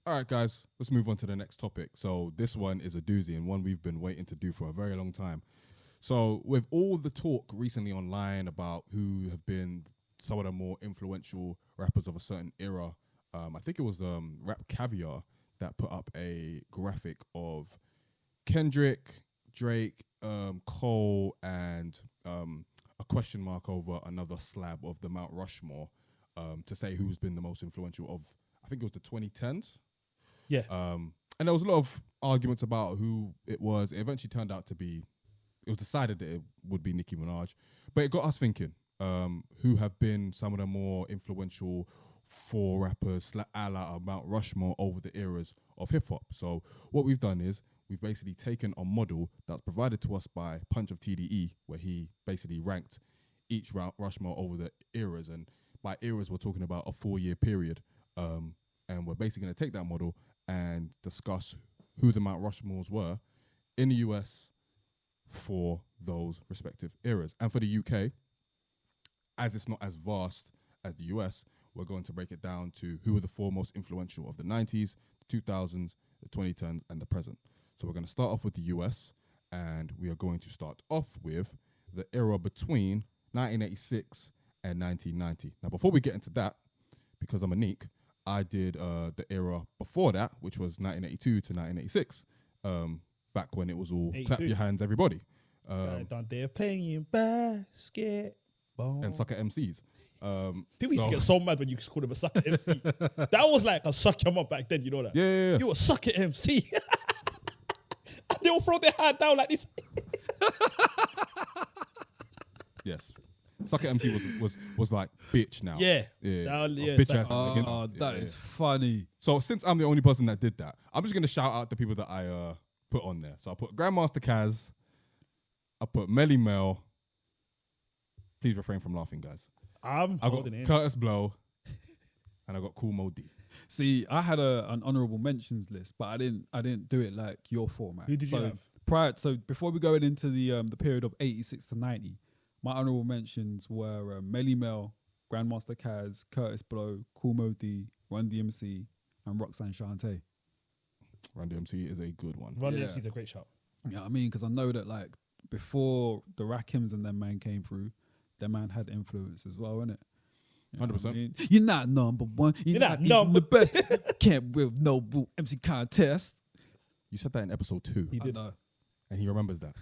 All right, guys, let's move on to the next topic. So this one is a doozy and one we've been waiting to do for a very long time. So with all the talk recently online about who have been some of the more influential rappers of a certain era, I think it was Rap Caviar that put up a graphic of Kendrick, Drake, Cole, and a question mark over another slab of the Mount Rushmore to say who's been the most influential of, I think it was the 2010s. Yeah. And there was a lot of arguments about who it was. It eventually turned out to be, it was decided that it would be Nicki Minaj. But it got us thinking, who have been some of the more influential for rappers, a la Mount Rushmore over the eras of hip hop. So what we've done is we've basically taken a model that's provided to us by Punch of TDE, where he basically ranked each Rushmore over the eras. And by eras, we're talking about a 4-year period. And we're basically going to take that model and discuss who the Mount Rushmores were in the US for those respective eras. And for the UK, as it's not as vast as the US, we're going to break it down to who are the 4 most influential of the 90s, the 2000s, the 2010s, and the present. So we're going to start off with the US, and we are going to start off with the era between 1986 and 1990. Now, before we get into that, because I'm a neek, I did the era before that, which was 1982 to 1986, back when it was all 82. Clap your hands, everybody. Down there playing basketball. And sucker MCs. People used to get so mad when you called him a sucker MC. That was like a suck him up back then, you know that? Yeah. You a sucker MC. And they'll throw their hand down like this. Yes. Sucker MC was like bitch now. Yeah. Bitch ass. That is funny. So since I'm the only person that did that, I'm just gonna shout out the people that I put on there. So I put Grandmaster Kaz, I put Melly Mel. Please refrain from laughing, guys. I got Curtis Blow, and I got Cool Mo D. See, I had an honourable mentions list, but I didn't do it like your format. Who did you have? So before we go into the period of 86 to 90, my honourable mentions were Melly Mel, Grandmaster Kaz, Curtis Blow, Cool Mo D, Run DMC, and Roxanne Shante. Run DMC is a good one. Run DMC is a great shout. Yeah, I mean, because I know that like before the Rakims and them man came through, them man had influence as well, innit? 100%. I mean? You're not number one. You're not even the best. Can't win no MC contest. You said that in episode 2. He did. And he remembers that.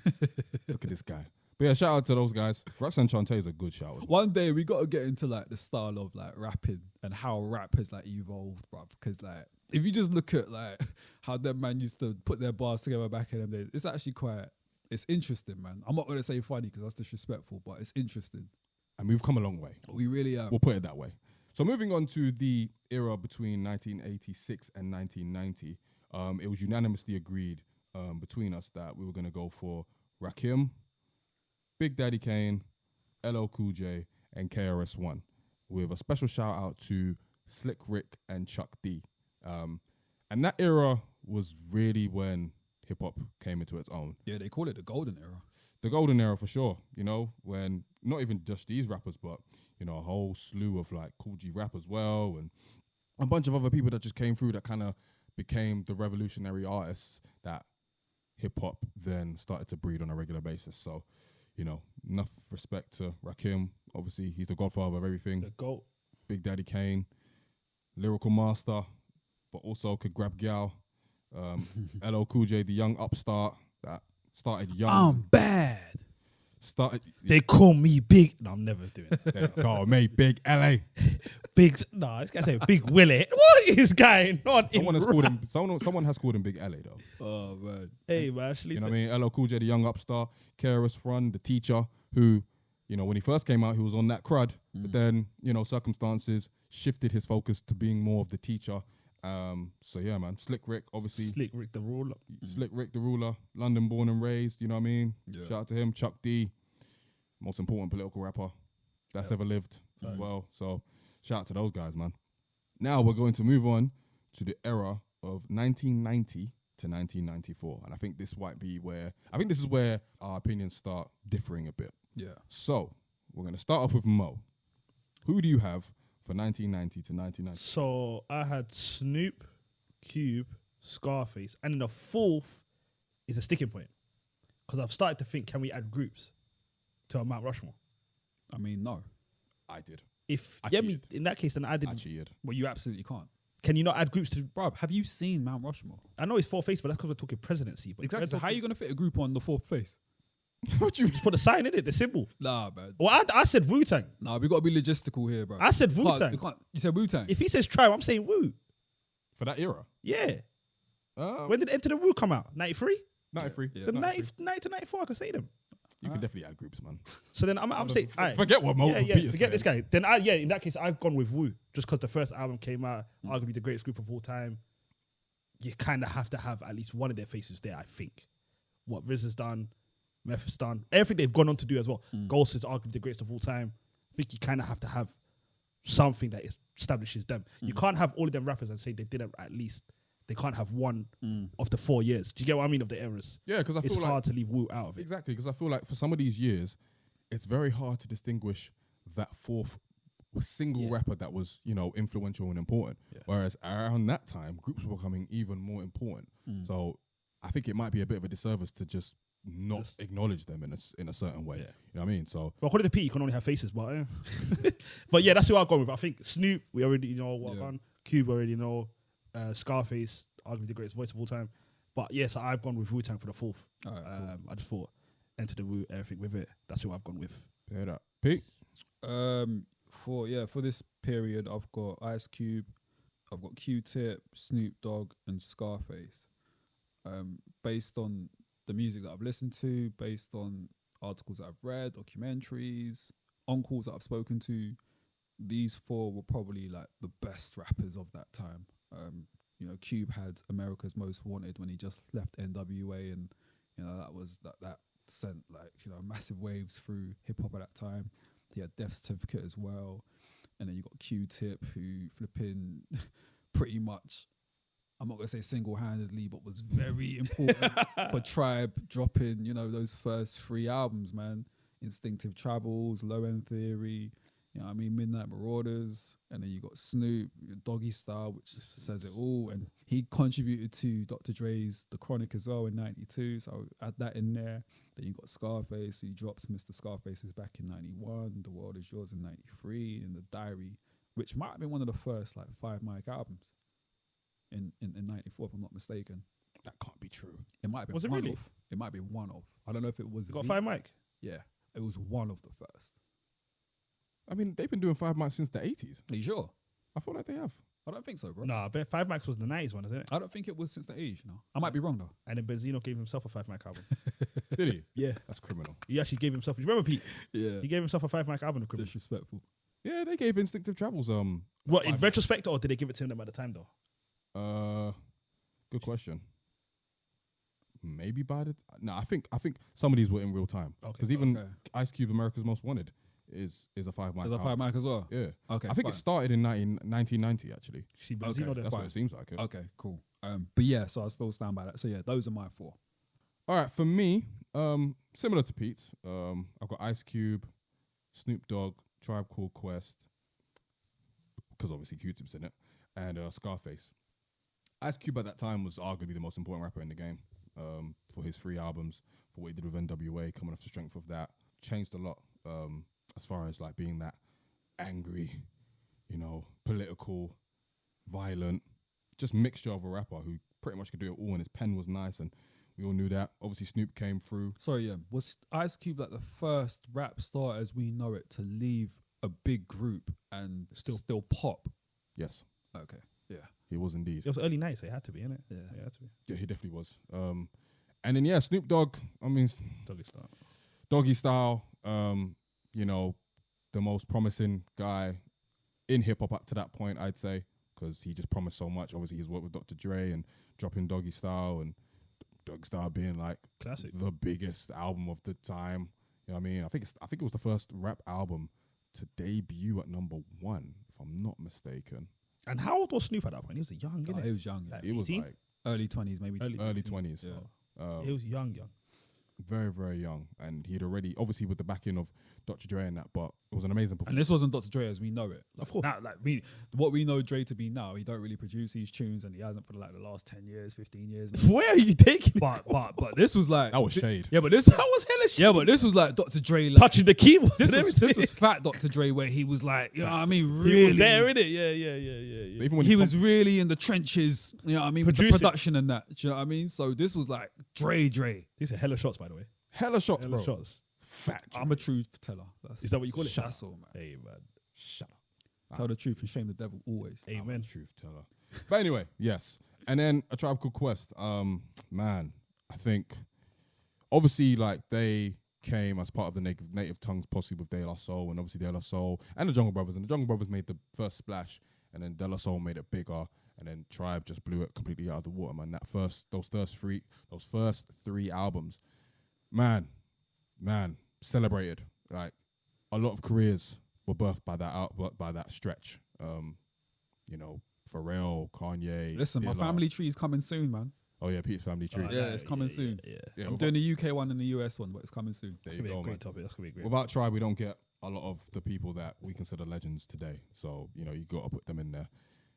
Look at this guy. But yeah, shout out to those guys. Roxanne Shante is a good shout. One day we got to get into like the style of like rapping and how rap has like evolved, bro. Because like if you just look at like how them man used to put their bars together back in them days, it's actually it's interesting, man. I'm not going to say funny because that's disrespectful, but it's interesting. And we've come a long way. We really are. We'll put it that way. So moving on to the era between 1986 and 1990, it was unanimously agreed between us that we were going to go for Rakim, Big Daddy Kane, LL Cool J, and KRS-One, with a special shout out to Slick Rick and Chuck D. And that era was really when hip hop came into its own. Yeah, they call it the golden era. The golden era for sure, you know, when not even just these rappers, but, you know, a whole slew of like Cool G rap as well, and a bunch of other people that just came through that kind of became the revolutionary artists that hip hop then started to breed on a regular basis. So, you know, enough respect to Rakim. Obviously, he's the godfather of everything. The GOAT. Big Daddy Kane, lyrical master, but also could grab gal. LL Cool J, the young upstart that started young. I'm bad. They call me Big. No, I'm never doing that. They call me Big LA. This guy say Big Willie. What is going on? Someone has called him Big LA though. Oh man. Hey man, actually, you know what I mean? LL Cool J, the young upstart, KRS-One, the teacher, who, you know, when he first came out, he was on that crud, but then, you know, circumstances shifted his focus to being more of the teacher. So yeah, man. Slick Rick, obviously. Slick Rick the Ruler. Slick Rick the Ruler, London born and raised, you know what I mean? Yeah. Shout out to him. Chuck D, most important political rapper that's ever lived as well. So shout out to those guys, man. Now we're going to move on to the era of 1990 to 1994. And I think this is where our opinions start differing a bit. Yeah. So we're going to start off with Mo. Who do you have for 1990 to 1990? So I had Snoop, Cube, Scarface, and then the fourth is a sticking point. Because I've started to think, can we add groups to our Mount Rushmore? I mean, no. I did. If I yeah, cheated. in that case, then I did. I cheated. Well, you absolutely can't. Can you not add groups to? Bruv, have you seen Mount Rushmore? I know it's four face, but that's because we're talking presidency. But Exactly. So how are you going to fit a group on the fourth face? What you just put a sign in it, the symbol? Nah, man. Well, I said Wu Tang. Nah, we got to be logistical here, bro. I said We Wu can't- we Tang. can't- You said Wu Tang. If he says tribe, I'm saying Wu. for that era? Yeah. Um, When did Enter the Wu come out? 93? 93. Yeah. The 93. 90 to 94, I can say them. You can definitely add groups, man. So then I'm saying, alright. Forget what Mo yeah, Peter forget said. this guy. Then in that case, I've gone with Wu just because the first album came out, arguably the greatest group of all time. You kind of have to have at least one of their faces there, I think. What Riz has done, Meth has done, everything they've gone on to do as well. Ghost is arguably the greatest of all time. I think you kind of have to have something that establishes them. You can't have all of them rappers and say they didn't at least. They can't have one of the 4 years. Do you get what I mean of the eras? Yeah, because I It's feel hard like to leave Wu out of it. exactly because I feel like for some of these years, it's very hard to distinguish that fourth single rapper that was influential and important. Yeah. Whereas around that time, groups were becoming even more important. So I think it might be a bit of a disservice to just not acknowledge them in a certain way. Yeah. You know what I mean? So Well, according to Pete, you can only have faces, but but yeah, that's who I've gone with. I think Snoop, we already know what Yeah. one. Cube, we already know. Scarface, arguably the greatest voice of all time. But yes, I've gone with Wu Tang for the fourth. All right, cool. I just thought Enter the Wu, everything with it. That's who I've gone with. hear that. Pete? For this period, I've got Ice Cube, I've got Q-Tip, Snoop Dogg, and Scarface. Based on the music that I've listened to, based on articles that I've read, documentaries, uncles that I've spoken to, these four were probably like the best rappers of that time. Cube had America's Most Wanted when he just left NWA, and that was that sent massive waves through hip hop at that time. He had Death Certificate as well, and then you got Q-Tip, who flipping pretty much, I'm not gonna say single-handedly, but was very important for Tribe dropping those first 3 albums, man. Instinctive Travels, Low End Theory, Midnight Marauders, and then you got Snoop, Doggy Style, which says it all, and he contributed to Dr. Dre's The Chronic as well in '92, so add that in there. Then you got Scarface, he drops Mr. Scarface's back in '91, The World Is Yours in '93, and The Diary, which might have been one of the first 5 mic albums in '94, if I'm not mistaken. That can't be true. It might have been Was it one really? of. It might be one of. I don't know if it was. You got the- 5 mic. Yeah, it was one of the first. I mean, they've been doing 5 mics since the 80s. Are you sure? I feel like they have. I don't think so, bro. No, I bet 5 mics was the 90s one, isn't it? I don't think it was since the age. I might be wrong though. And then Benzino gave himself a 5 mic album. Did he? Yeah. That's criminal. He actually gave himself, you remember Pete? Yeah, He gave himself a 5 mic album. Criminal. disrespectful. Yeah, they gave Instinctive Travels. What, in retrospect, or did they give it to him at the time though? Good question. Maybe by the no, I think some of these were in real time. Okay. Because even Okay. Ice Cube, America's Most Wanted, is a 5 mic. There's a 5 mic as well. Yeah. Okay, I think fine. it started in 1990 actually. See, Benzino Okay, there. That's Fine. what it seems like. Yeah. Okay, cool. But yeah, so I still stand by that. So yeah, those are my 4. All right, for me, similar to Pete's, I've got Ice Cube, Snoop Dogg, Tribe Called Quest, because obviously Q-Tip's in it, and Scarface. Ice Cube at that time was arguably the most important rapper in the game for his 3 albums, for what he did with NWA, coming off the strength of that. Changed a lot as far as being that angry, political, violent, just mixture of a rapper who pretty much could do it all, and his pen was nice, and we all knew that. Obviously, Snoop came through. Sorry, yeah. Was Ice Cube the first rap star as we know it to leave a big group and still pop? Yes, Okay, yeah. he was indeed. It was early 90s, so it had to be, innit? Yeah. It had to be. Yeah, he definitely was. And then Snoop Dogg. I mean, Doggy style. Doggy Style. The most promising guy in hip hop up to that point, I'd say, because he just promised so much. Obviously, he's worked with Dr. Dre and dropping Doggy Style, and Doggy Style being Classic. the biggest album of the time. You know what I mean? I think it was the first rap album to debut at number 1, if I'm not mistaken. And how old was Snoop at that point? He was young, He innit? was young. Yeah. Like It was 18? Early 20s, maybe. Early early 20s. Yeah. He was young. very, very young, and he'd already, obviously with the backing of Dr. Dre and that, but it was an amazing And performance. this wasn't Dr. Dre as we know it. Of course. Now, what we know Dre to be now, he don't really produce these tunes, and he hasn't for like the last 10 years, 15 years. Where are you taking it? But this was like That was shade. Yeah, but this That was hella shit. yeah, but this was like Dr. Dre like, Touching the keyboard. this was fat Dr. Dre where he was like, you know what I mean, really He was there, innit? Yeah. Even when he was really in the trenches, you know what I mean, with the Producing. production and that. Do you know what I mean? So this was like Dre. These are hella shots, by the way. hella shots, Hella bro. shots. Fat. I'm a truth teller. Is that what you call it? That's all, man. Hey, man. Shut up. Tell the truth and shame the devil always. Amen. Truth teller. But anyway, yes. And then A Tribe Called Quest. Man, I think obviously like they came as part of the Native Tongues posse with De La Soul, and obviously De La Soul and the Jungle Brothers. And the Jungle Brothers made the first splash, and then De La Soul made it bigger, and then Tribe just blew it completely out of the water, man. Those first three albums, man, celebrated. Like a lot of careers were birthed by that stretch. You know, Pharrell, Kanye. Listen, my Dilla. family tree is coming soon, man. Oh yeah, Peter's Family Tree. Yeah, it's coming soon. Yeah, I'm doing the UK one and the US one, but it's coming soon. There That's you gonna be go, a great man. topic. That's gonna be great. Without Tribe, we don't get a lot of the people that we consider legends today. So, you know, you got to put them in there.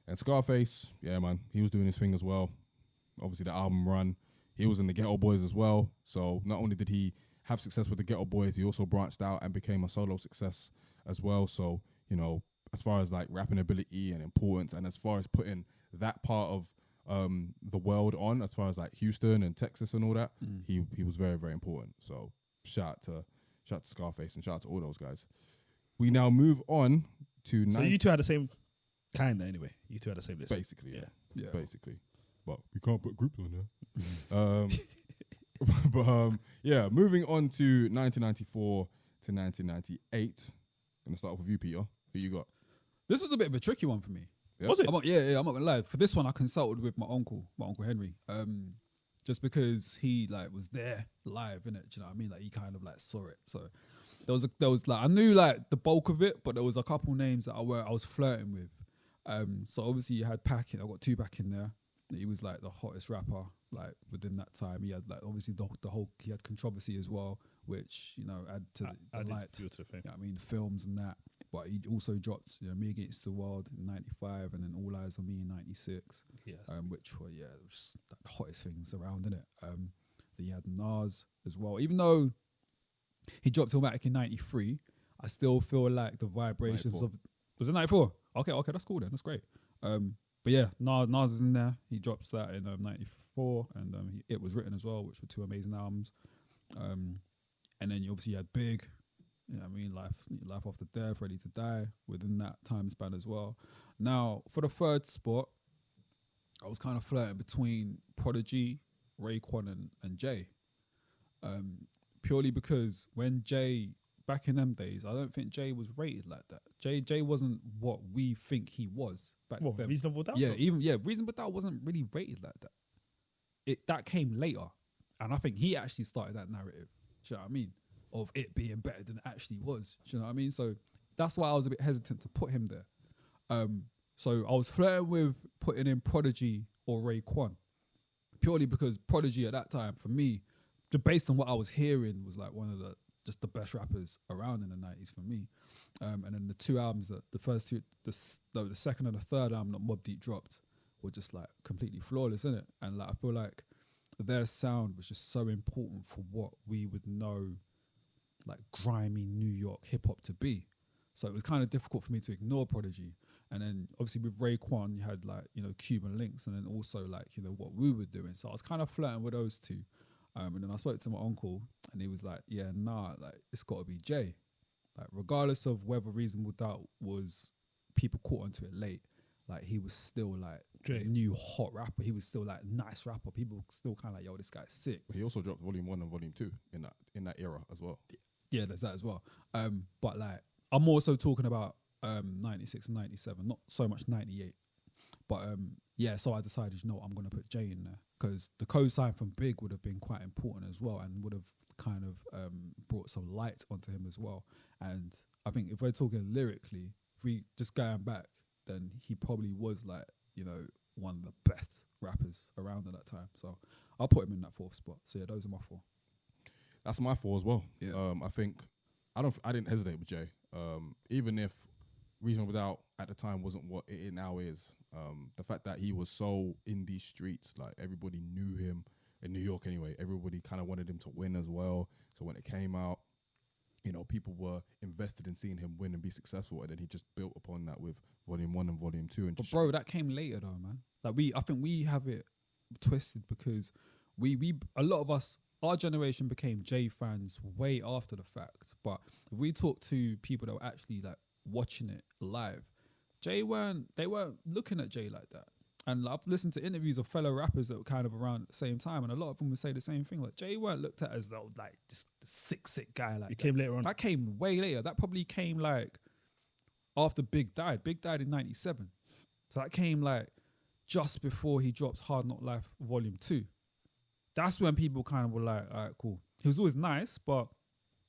And Scarface, yeah, man, he was doing his thing as well. Obviously, the album Run, he was in the Ghetto Boys as well. So not only did he have success with the Ghetto Boys, he also branched out and became a solo success as well. So, you know, as far as like rapping ability and importance, and as far as putting that part of the world on, as far as like Houston and Texas and all that, he was very, very important. So shout out to Scarface and shout out to all those guys. We now move on to So you two had the same kind of anyway. You two had the same list. basically, Yeah. basically. But we can't put groups on there. Yeah, moving on to 1994 to 1998. Gonna start off with you, Peter. Who you got? This was a bit of a tricky one for me. Yeah? Was it? I'm not gonna lie. For this one, I consulted with my uncle Henry, just because he like was there live, innit? Do you know what I mean? Like he kind of like saw it. So there was like I knew like the bulk of it, but there was a couple names that I was flirting with. So obviously you had Pac. I got Tupac in there. He was like the hottest rapper like within that time. He had like obviously the whole he had controversy as well, which you know add to the light. To the thing. You know what I mean, films and that. But he also dropped, you know, Me Against the World in '95, and then All Eyes on Me in '96, Yes. which were just like the hottest things around, innit? Then you had Nas as well. Even though he dropped Illmatic in '93, I still feel like the vibrations 94. of was it '94? Okay, that's cool then. That's great. But yeah, Nas is in there. He drops that in '94, and It Was Written as well, which were two amazing albums. And then you obviously had Big. You know what I mean? Life After Death, Ready to Die, within that time span as well. Now, for the third spot, I was kind of flirting between Prodigy, Raekwon, and Jay. Purely because when Jay, back in them days, I don't think Jay was rated like that. Jay wasn't what we think he was back What, then. Reasonable Doubt? Yeah, Reasonable Doubt wasn't really rated like that. That came later. And I think he actually started that narrative. Do you know what I mean? Of it being better than it actually was. Do you know what I mean? So that's why I was a bit hesitant to put him there. So I was flirting with putting in Prodigy or Raekwon, purely because Prodigy at that time, for me, just based on what I was hearing, was like one of the best rappers around in the 90s for me. And then the two albums, the first two, the second and the third album that Mobb Deep dropped were just like completely flawless, innit? And like I feel like their sound was just so important for what we would know like grimy New York hip hop to be. So it was kind of difficult for me to ignore Prodigy. And then obviously with Raekwon, you had like, you know, Cuban links, and then also like, you know, what we were doing. So I was kind of flirting with those two. And then I spoke to my uncle, and he was like, yeah, nah, like it's got to be Jay. Like regardless of whether Reasonable Doubt was, people caught onto it late, like he was still like Jay. a new hot rapper. He was still like nice rapper. People still kind of like, yo, this guy's sick. He also dropped Volume 1 and Volume 2 in that era as well. Yeah, there's that as well. But like, I'm also talking about 96 and 97, not so much 98. But yeah, so I decided, you know, I'm going to put Jay in there because the co-sign from Big would have been quite important as well, and would have kind of brought some light onto him as well. And I think if we're talking lyrically, if we just going back, then he probably was like, you know, one of the best rappers around at that time. So I'll put him in that fourth spot. So yeah, those are my four. That's my four as well. Yeah. I think I didn't hesitate with Jay. Even if Reasonable Doubt at the time wasn't what it now is. The fact that he was so in these streets, like everybody knew him in New York anyway. Everybody kind of wanted him to win as well. So when it came out, you know, people were invested in seeing him win and be successful, and then he just built upon that with Volume 1 and Volume 2. And But bro, that came later though, man. Like I think we have it twisted because a lot of us, our generation became Jay fans way after the fact. But if we talk to people that were actually like watching it live, they weren't looking at Jay like that. And I've listened to interviews of fellow rappers that were kind of around at the same time, and a lot of them would say the same thing. Like Jay weren't looked at as though like just the sick guy. Like It came later on. that came way later. That probably came like after Big died. Big died in '97, so that came like just before he dropped Hard Knock Life Volume 2. That's when people kind of were like, all right, cool. He was always nice, but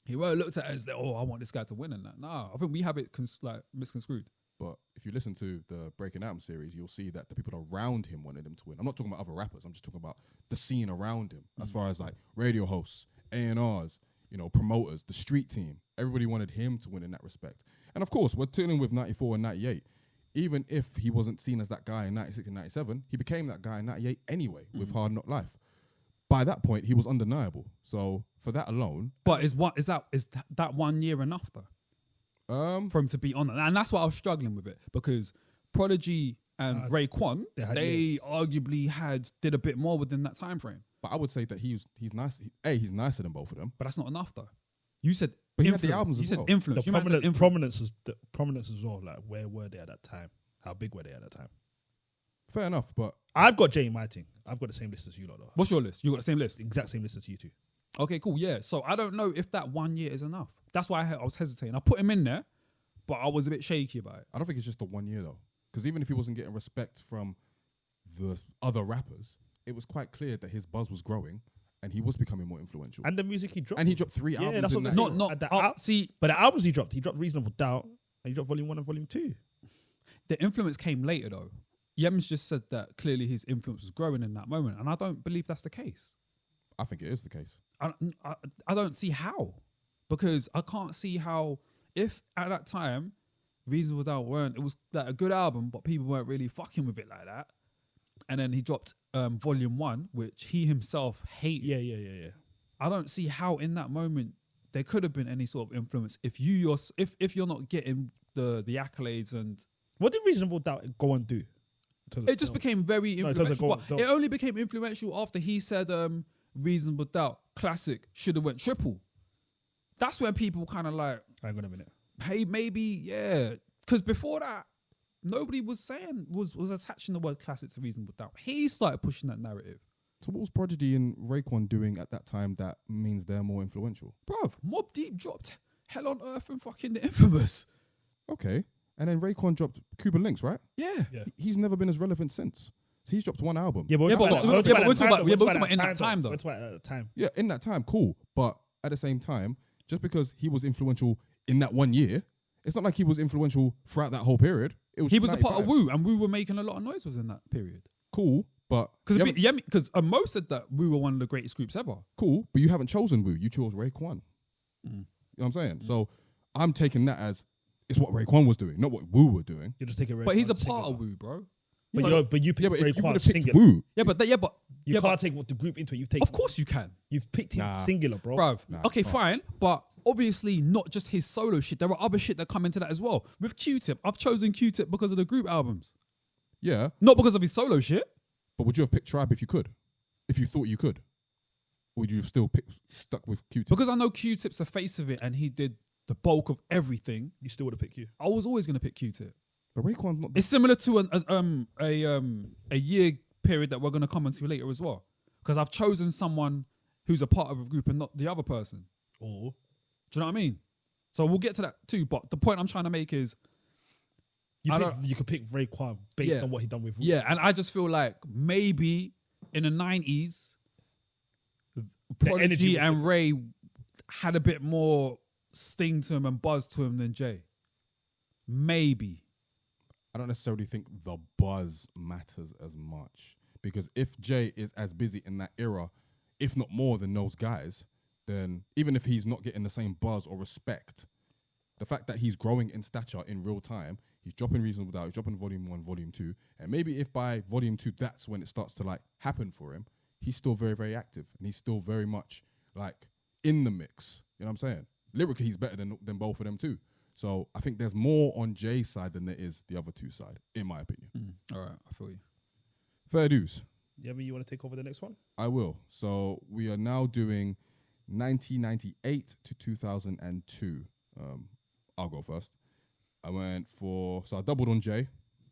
he weren't looked at as like, oh, I want this guy to win and that. Nah, I think we have it misconstrued. But if you listen to the Breaking Album series, you'll see that the people around him wanted him to win. I'm not talking about other rappers. I'm just talking about the scene around him. As far as like radio hosts, A&Rs, you know, promoters, the street team. Everybody wanted him to win in that respect. And of course, we're dealing with 94 and 98. Even if he wasn't seen as that guy in 96 and 97, he became that guy in 98 anyway with Hard Knock Life. By that point, he was undeniable. So for that alone... But is that 1 year enough though? For him to be on it? And that's why I was struggling with it, because Prodigy and Raekwon, they arguably did a bit more within that time frame. But I would say that he's nice. He's nicer than both of them. But that's not enough though. You said But he had influence. the albums You as said well. influence. The You might have said influence. prominence as well. Like, where were they at that time? How big were they at that time? Fair enough, but... I've got Jay in my thing. I've got the same list as you lot, though. What's your list? You got the same list? Exact same list as you two. Okay, cool. Yeah. So I don't know if that 1 year is enough. That's why I was hesitating. I put him in there, but I was a bit shaky about it. I don't think it's just the 1 year, though. Because even if he wasn't getting respect from the other rappers, it was quite clear that his buzz was growing and he was becoming more influential. And the music he dropped. And he dropped 3 albums that's in what that I'm year. saying. See, But the albums he dropped Reasonable Doubt, and he dropped Volume 1 and Volume 2. the influence came later though. Yems just said that clearly his influence was growing in that moment, and I don't believe that's the case. I think it is the case. I don't see how, because I can't see how, if at that time Reasonable Doubt it was like a good album, but people weren't really fucking with it like that, and then he dropped Volume 1, which he himself hated. Yeah. I don't see how in that moment there could have been any sort of influence if you're not getting the accolades. And What did Reasonable Doubt go on do? it just became very influential. No, But it only became influential after he said Reasonable Doubt classic should have went triple. That's when people kind of like, hang on a minute. hey, maybe, yeah. Because before that, nobody was attaching the word classic to Reasonable Doubt. He started pushing that narrative. So what was Prodigy and Raekwon doing at that time that means they're more influential? Bruv, Mobb Deep dropped Hell on Earth and fucking The Infamous. Okay. And then Raekwon dropped Cuban Links, right? Yeah. He's never been as relevant since. So he's dropped 1 album. but we're talking about in that time, though. We're talking about at the time. Yeah, in that time, cool. But at the same time, just because he was influential in that 1 year, it's not like he was influential throughout that whole period. He was a part of 95. Wu, and Wu were making a lot of noise within that period. Cool, but... Because Mo said that Wu were one of the greatest groups ever. Cool, but you haven't chosen Wu. You chose Raekwon. You know what I'm saying? So I'm taking that as it's what Raekwon was doing, not what Wu were doing. You just take it. But he's a part of Wu, bro. But you Yeah, picked but if you would Raekwon have picked singular. Wu... You can't take what the group into it. You've taken. Of course you can. You've picked him Nah. singular, bro. Bruv. Nah, Okay, can't. fine. But obviously not just his solo shit. There are other shit that come into that as well. With Q-Tip, I've chosen Q-Tip because of the group albums. Yeah, Not because of his solo shit. but would you have picked Tribe if you could? If you thought you could? Or would you have still stuck with Q-Tip? Because I know Q-Tip's the face of it and he did the bulk of everything. You still would have picked you. I was always going to pick Q-Tip. But Raekwon's not... It's similar to a year period that we're going to come into later as well. Because I've chosen someone who's a part of a group and not the other person. Or Do you know what I mean? So we'll get to that too. But the point I'm trying to make is, you could pick Raekwon based on what he done with. yeah, and I just feel like maybe in the 90s, Prodigy energy and Ray had a bit more sting to him and buzz to him than Jay. Maybe. I don't necessarily think the buzz matters as much. Because if Jay is as busy in that era, if not more than those guys, then even if he's not getting the same buzz or respect, the fact that he's growing in stature in real time, he's dropping Reasonable Doubt, he's dropping Volume 1, Volume 2, and maybe if by Volume 2 that's when it starts to like happen for him, he's still very, very active and he's still very much like in the mix. You know what I'm saying? Lyrically, he's better than both of them too. So I think there's more on Jay's side than there is the other two side, in my opinion. All right, I feel you. Fair dues. Yeah, I mean, you want to take over the next one? I will. So we are now doing 1998 to 2002. I'll go first. I doubled on Jay,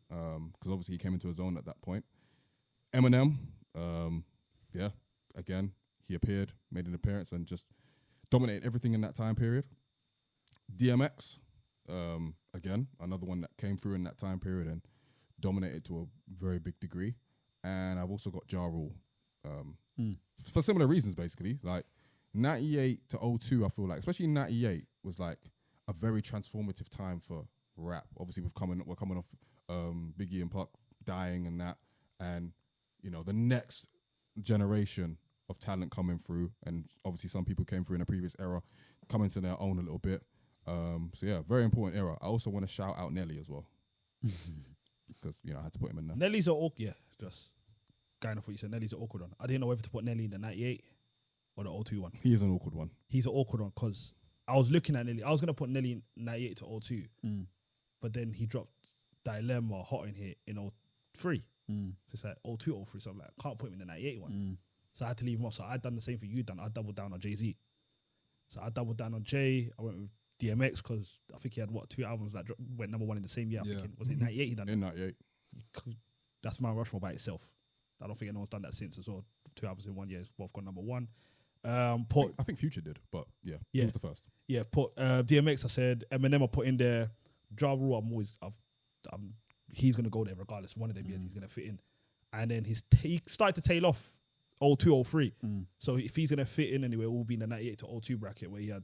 because obviously he came into his own at that point. Eminem, again, he appeared, made an appearance, and just dominated everything in that time period. DMX, again, another one that came through in that time period and dominated to a very big degree. And I've also got Ja Rule, for similar reasons, basically. Like 98 to 02, I feel like, especially 98 was like a very transformative time for rap. Obviously, we're coming off Biggie and Pac dying and that, and you know the next generation of talent coming through, and obviously some people came through in a previous era, coming to their own a little bit. So yeah, very important era. I also want to shout out Nelly as well, because I had to put him in there. Nelly's an awkward, just going off what you said. Nelly's an awkward one. I didn't know whether to put Nelly in the 98 or the 02 one. He is an awkward one. He's an awkward one because I was looking at Nelly. I was gonna put Nelly in 98 to 02, but then he dropped Dilemma, Hot in here in 03. So it's like 02, 03. So I'm like, I can't put him in the 98 one. So I had to leave him off. So I done the same for you done. I doubled down on Jay-Z. So I doubled down on Jay. I went with DMX because I think he had 2 albums that went number one in the same year. I think was it 98 he done in 98. That's Mount Rushmore by itself. I don't think anyone's done that since as well. 2 albums in 1 year, both got number one. I think Future did, but he was the first. Yeah, put DMX. I said Eminem. I put in there. Ja Rule. He's gonna go there regardless. One of them years he's gonna fit in, and then he started to tail off 02, 03. So if he's gonna fit in anyway, it will be in the 98 to 02 bracket where he had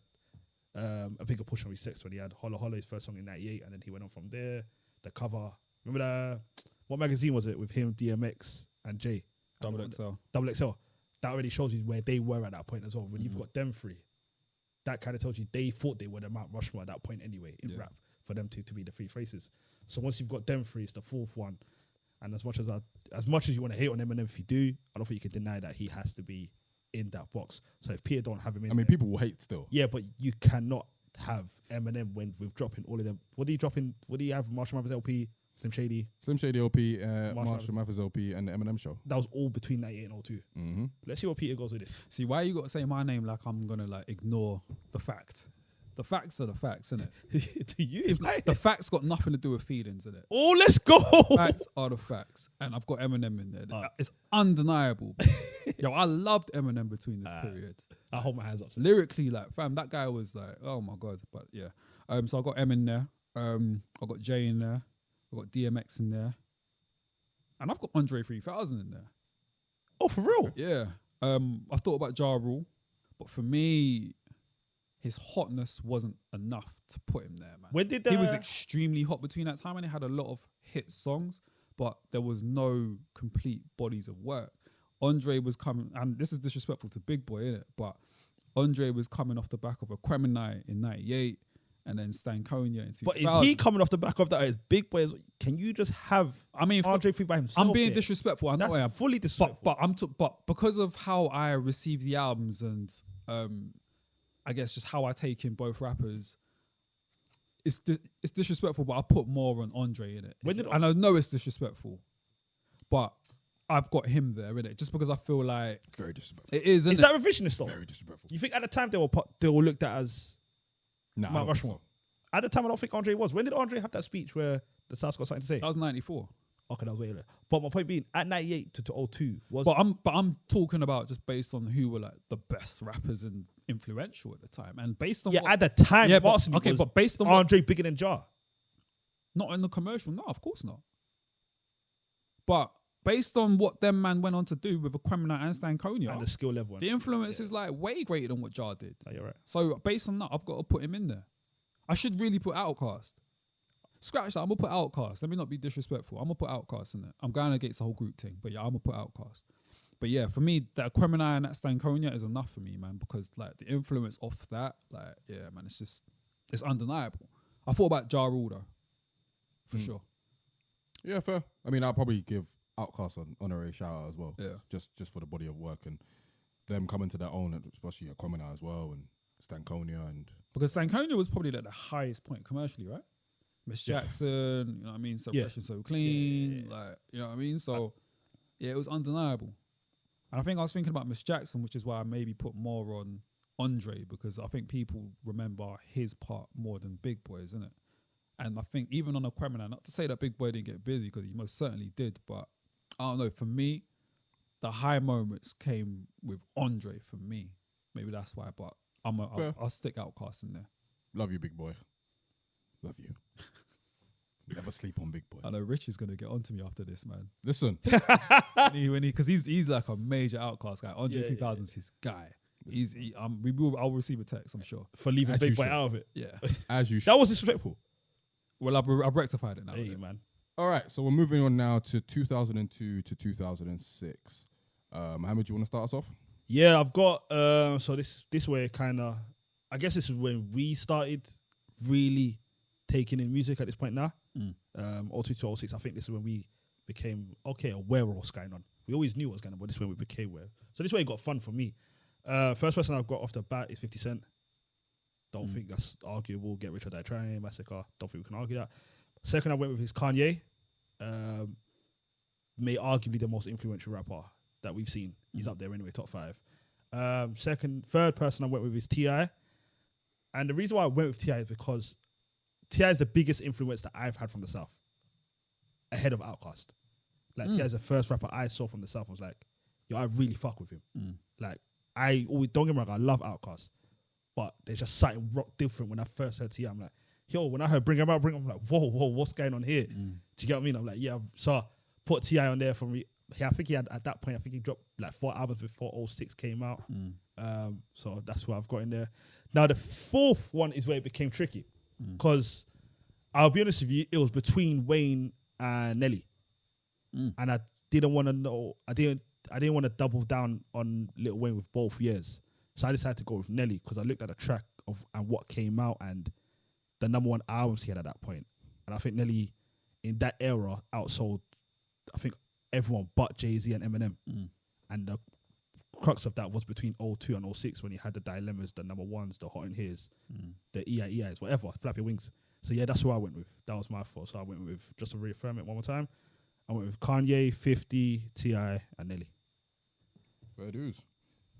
a bigger push on his sex when he had Holla Holla, his first song in 98, and then he went on from there. The cover. Remember what magazine was it with him, DMX, and Jay? Double XL. Double XL. That already shows you where they were at that point as well. When you've got them three, that kind of tells you they thought they were the Mount Rushmore at that point anyway in rap for them to be the three faces. So once you've got them three, it's the fourth one. And as much as you want to hate on Eminem, if you do, I don't think you can deny that he has to be in that box. So if Peter don't have him in, people will hate still. Yeah, but you cannot have Eminem when we're dropping all of them. What do you have? Marshall Mathers LP, Slim Shady LP, Marshall Mathers LP, and the Eminem Show. That was all between 98 and 02. Let's see what Peter goes with this. See, why you got to say my name like I'm gonna like ignore the fact? The facts are the facts, innit? To you, it's like the facts got nothing to do with feelings, innit? Oh, let's go. Facts are the facts, and I've got Eminem in there. It's undeniable. Yo, I loved Eminem between this period. I hold my hands up. Lyrically, like, fam, that guy was like, oh my god. But yeah, so I got M in there. I got J in there. I got DMX in there, and I've got Andre 3000 in there. Oh, for real? Yeah. I thought about Ja Rule, but for me, his hotness wasn't enough to put him there, man. When did he was extremely hot between that time, and he had a lot of hit songs, but there was no complete bodies of work. Andre was coming, and this is disrespectful to Big Boy, innit? But Andre was coming off the back of a Aquemini in 98, and then Stankonia in 2000. But is he coming off the back of that as Big Boy? Can you just have Andre 3 by himself? I'm being disrespectful. I know I am. Fully disrespectful. But because of how I receive the albums and I guess just how I take in both rappers, it's disrespectful, but I put more on Andre in it. And I know it's disrespectful, but I've got him there, innit? Just because I feel like it's very disrespectful. It is, Is that revisionist though? Very disrespectful. You think at the time they were looked at as Mount Rushmore? So. At the time, I don't think Andre was. When did Andre have that speech where the South got something to say? That was 94. Okay, that was way later. But my point being, at 98 to 02 was. But I'm talking about just based on who were like the best rappers and influential at the time, and based on at the time, yeah, but based on Andre bigger than Ja. Not in the commercial, no, of course not. But based on what them man went on to do with Aquemini and Stankonia, and the skill level, the influence is like way greater than what Ja did. Oh, you're right. So based on that, I've got to put him in there. I should really put Outkast. Scratch that. I'm gonna put Outkast. Let me not be disrespectful. I'm gonna put Outkast in there. I'm going against the whole group thing, but yeah, I'm gonna put Outkast. But yeah, for me, that Aquemini and that Stankonia is enough for me, man, because like the influence off that, like, yeah, man, it's undeniable. I thought about Ja Rule though, for sure. Yeah, fair. I mean, I'll probably give Outkast an honorary shout out as well. Yeah. Just for the body of work and them coming to their own, especially Aquemini as well and Stankonia and Because Stankonia was probably like the highest point commercially, right? Miss Jackson, you know what I mean? So fresh and so clean, like, you know what I mean? So yeah, it was undeniable. And I think I was thinking about Miss Jackson, which is why I maybe put more on Andre, because I think people remember his part more than Big Boy's, isn't it? And I think even on Aquemini, not to say that Big Boy didn't get busy, because he most certainly did, but I don't know, for me, the high moments came with Andre for me. Maybe that's why, but I'll stick Outkast in there. love you, Big Boy. Love you. Never sleep on Big Boy. I know Rich is going to get onto me after this, man. Listen. Because he's like a major Outkast guy. Andre 3000's his guy. I'll receive a text, I'm sure. For leaving As Big you Boy should. out of it. Yeah. As you should. That was disrespectful. Well, I've rectified it now. Hey, man. All right, so we're moving on now to 2002 to 2006. Mohammed, do you want to start us off? Yeah, I've got so this way kind of, I guess this is when we started really taking in music at this point now. 02 to 06, I think this is when we became aware of what's going on. We always knew what was going on, but this is when we became aware. So this way it got fun for me. First person I've got off the bat is 50 Cent. Don't think that's arguable. Get Rich or Die Trying, Massacre. Don't think we can argue that. Second I went with is Kanye. May arguably the most influential rapper that we've seen. He's up there anyway, top 5. Third person I went with is T.I. And the reason why I went with T.I. is because T.I. is the biggest influence that I've had from the South, ahead of Outkast. Like, T.I. is the first rapper I saw from the South. I was like, yo, I really fuck with him. Like, don't get me wrong, I love Outkast, but there's just something rock different when I first heard T.I. I'm like, yo, when I heard Bring Him Out, I'm like, whoa, what's going on here? Do you get what I mean? I'm like, yeah, so I put T.I. on there for me. Yeah, I think he had, at that point, he dropped like 4 albums before 06 came out. So that's what I've got in there. Now, the fourth one is where it became tricky. Because I'll be honest with you, it was between Wayne and Nelly. And I didn't want to know, I didn't want to double down on Lil Wayne with both years. So I decided to go with Nelly because I looked at the track of and what came out and the #1 albums he had at that point. And I think Nelly, in that era, outsold, I think, everyone but Jay-Z and Eminem. And the crux of that was between 02 and 06 when he had the Dilemmas, the #1s, the Hot in His, the EIEIs, whatever, Flap Your Wings. So yeah, that's who I went with. That was my fault. So I went with, just to reaffirm it one more time, I went with Kanye, 50, T.I. and Nelly. Fair dues.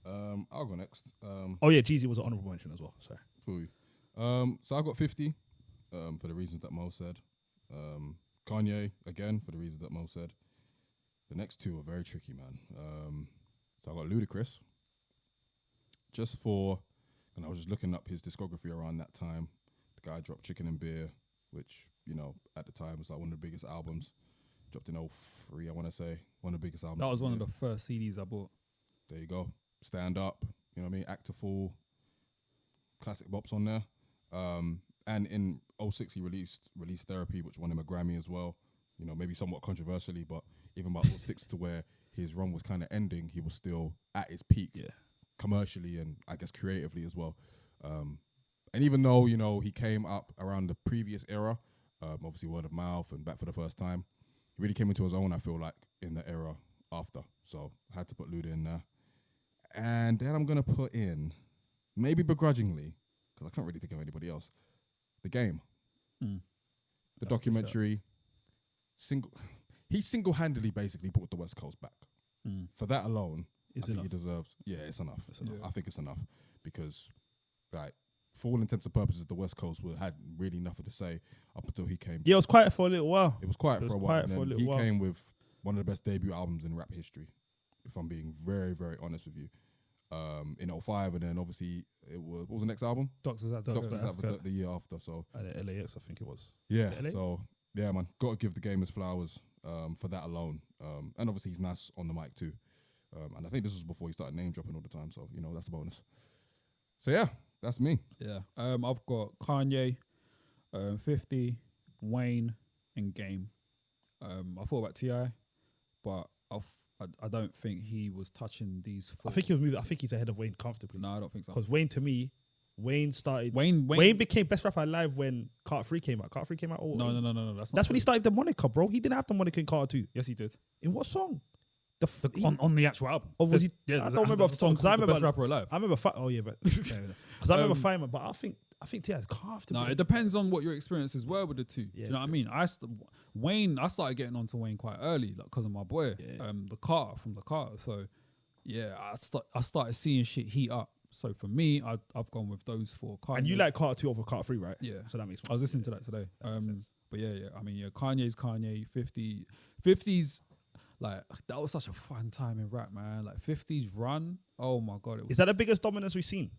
I'll go next. Oh yeah, Jeezy was an honorable mention as well. Sorry. For you. So I got 50 for the reasons that Mo said. Kanye, again, for the reasons that Mo said. The next two are very tricky, man. So I got Ludacris. And I was just looking up his discography around that time. The guy dropped Chicken and Beer, which, you know, at the time was like one of the biggest albums. Dropped in 03, I want to say. One of the biggest albums. That was one of the first CDs I bought. There you go. Stand Up, you know what I mean? Act a Fool. Classic bops on there. And in 06, he released Therapy, which won him a Grammy as well. You know, maybe somewhat controversially, but even by 06 to where his run was kind of ending, he was still at his peak commercially and I guess creatively as well. And even though, you know, he came up around the previous era, obviously Word of Mouth and Back for the First Time, he really came into his own, I feel like, in the era after. So I had to put Luda in there. And then I'm going to put in, maybe begrudgingly, because I can't really think of anybody else, The Game. The documentary. He single-handedly basically brought the West Coast back. For that alone, I think he deserves. Yeah, it's enough. I think it's enough because, like, for all intents and purposes, the West Coast had really nothing to say up until he came. Yeah, it was quiet for a little while. It was quiet for a while. He came with one of the best debut albums in rap history, if I'm being very, very honest with you. In 05, and then obviously what was the next album? Doctors Advocate the year after. So LAX, I think it was. Yeah. So yeah, man, got to give The Game his flowers for that alone. And obviously he's nice on the mic too. And I think this was before he started name dropping all the time. So you know that's a bonus. So yeah, that's me. Yeah. I've got Kanye, 50, Wayne, and Game. I thought about T.I., but I don't think he was touching these four. I think he was moving. I think he's ahead of Wayne comfortably. No, I don't think so. Because Wayne, to me, Wayne became best rapper alive when Carter 3 came out. Carter 3 came out. No. That's when he started the moniker, bro. He didn't have the moniker in Carter 2. Yes, he did. In what song? On the actual album. Or was he? Yeah, I don't remember the song because I remember best rapper alive. I remember. Oh yeah, but because I remember Fireman. But I think T.I.'s comfortable. No, it depends on what your experiences were with the two. Yeah, Do you know what I mean? I started getting onto Wayne quite early, like because of my boy, the Carter from the Carter. So yeah, I started seeing shit heat up. So for me, I've gone with those four. Kanye. And you like Carter 2 over Carter 3, right? Yeah. So that makes sense. I was listening to that today. But yeah. I mean, Kanye's Kanye. 50's like that was such a fun time in rap, man. Like 50's run. Oh my god, Is that the biggest dominance we've seen?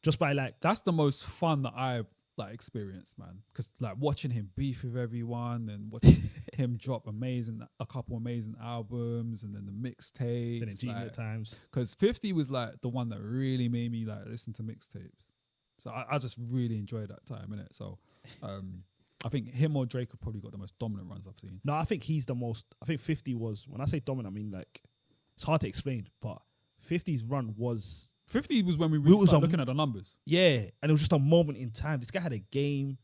Just by like that's the most fun that I've like experienced, man. Because like watching him beef with everyone and watching him drop a couple amazing albums and then the mixtapes. then Genie at times. Because 50 was like the one that really made me like listen to mixtapes. So I just really enjoyed that time, innit? So I think him or Drake have probably got the most dominant runs I've seen. No, I think he's the most. I think 50 was, when I say dominant, I mean like it's hard to explain, but 50's run was. 50 was when we really started looking at the numbers. Yeah, and it was just a moment in time. This guy had a game.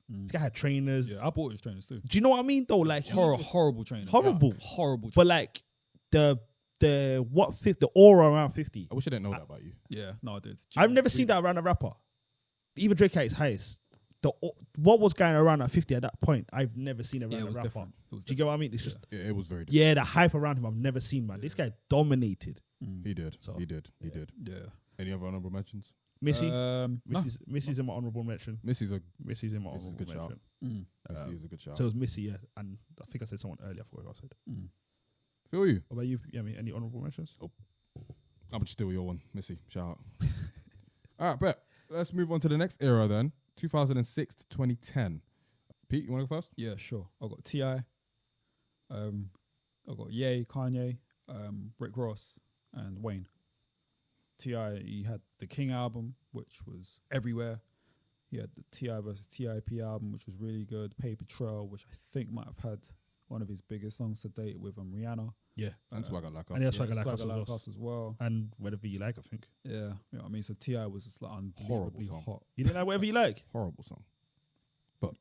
This guy had trainers. Yeah, I bought his trainers too. Do you know what I mean though? Like horrible trainers. Horrible. Yeah, horrible trainers. But like the aura around 50. I wish I didn't know that about you. Yeah, no, I did. I've never seen that around a rapper. Even Drake at his highest. What was going around at 50 at that point, I've never seen around a rapper. Different. Do you get what I mean? It's just it was very different. Yeah, the hype around him I've never seen, man. This guy dominated. He did. So, He did. Yeah. Any other honorable mentions? Missy? No. Missy's in my honorable mention. Missy's in my Missy's a honorable good shout. mention. Missy is a good shout. So it was Missy, yeah. And I think I said someone earlier. I forgot what I said. Feel you? What about you? Yeah, I mean, any honorable mentions? I'm just steal your one, Missy. Shout out. All right, bet. Let's move on to the next era then. 2006 to 2010. Pete, you want to go first? Yeah, sure. I've got T.I. I've got Ye, Kanye, Rick Ross, and Wayne. T.I., he had the King album, which was everywhere. He had the T.I. versus T.I.P. album, which was really good. Paper Trail, which I think might have had one of his biggest songs to date with Rihanna. Yeah. And Swagger Like Us. And he has Swagger Like Us as well. And Whatever You Like, I think. Yeah. You know what I mean? So T.I. was just like unbelievably hot. You didn't like Whatever You Like? Horrible song. But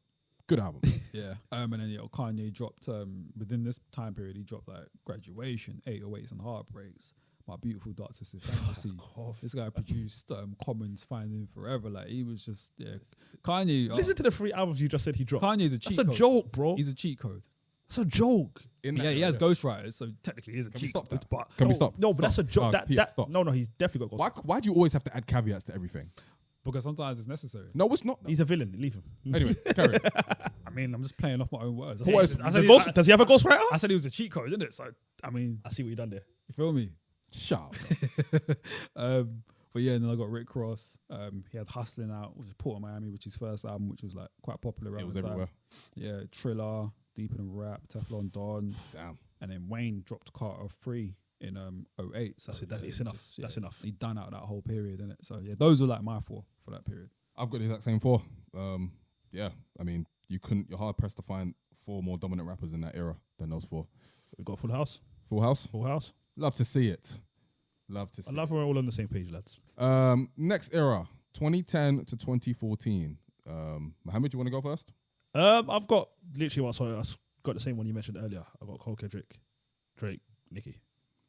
good album. Yeah. And then Kanye dropped, within this time period, he dropped like Graduation, 808s and Heartbreaks, My Beautiful Dark Twisted Fantasy. This guy produced Common's Finding Forever. Like he was just, Kanye. Listen to the 3 albums you just said he dropped. Kanye's a cheat code. That's a joke, bro. He's a cheat code. That's a joke. Yeah, he has ghostwriters, so technically he's a cheat code. But Can we stop? No, but that's a joke. Stop. No, he's definitely got ghostwriters. Why do you always have to add caveats to everything? because sometimes it's necessary. No, it's not. He's a villain. Leave him. Anyway, carry on. I mean, I'm just playing off my own words. Does he have a ghostwriter? I said he was a cheat code, didn't it? So, I mean, I see what you done there. you feel me? Shut up. But yeah, and then I got Rick Ross. He had Hustling out, which was Port of Miami, which is his first album, which was like quite popular around It was the time. everywhere. Yeah, Triller, Deeper Than Rap, Teflon Don. Damn. And then Wayne dropped Carter 3 in 08. So That's enough. That's enough. He done out that whole period, innit? So yeah, those were like my four for that period. I've got the exact same four. Yeah, I mean, you're hard pressed to find four more dominant rappers in that era than those four. We've got Full House. Full House? Full House. Love to see it. Love to see I love we're all on the same page, lads. Next era, 2010 to 2014. Mohammed, you want to go first? I've got literally I've got the same one you mentioned earlier. I've got Cole Kendrick, Drake, Nicki.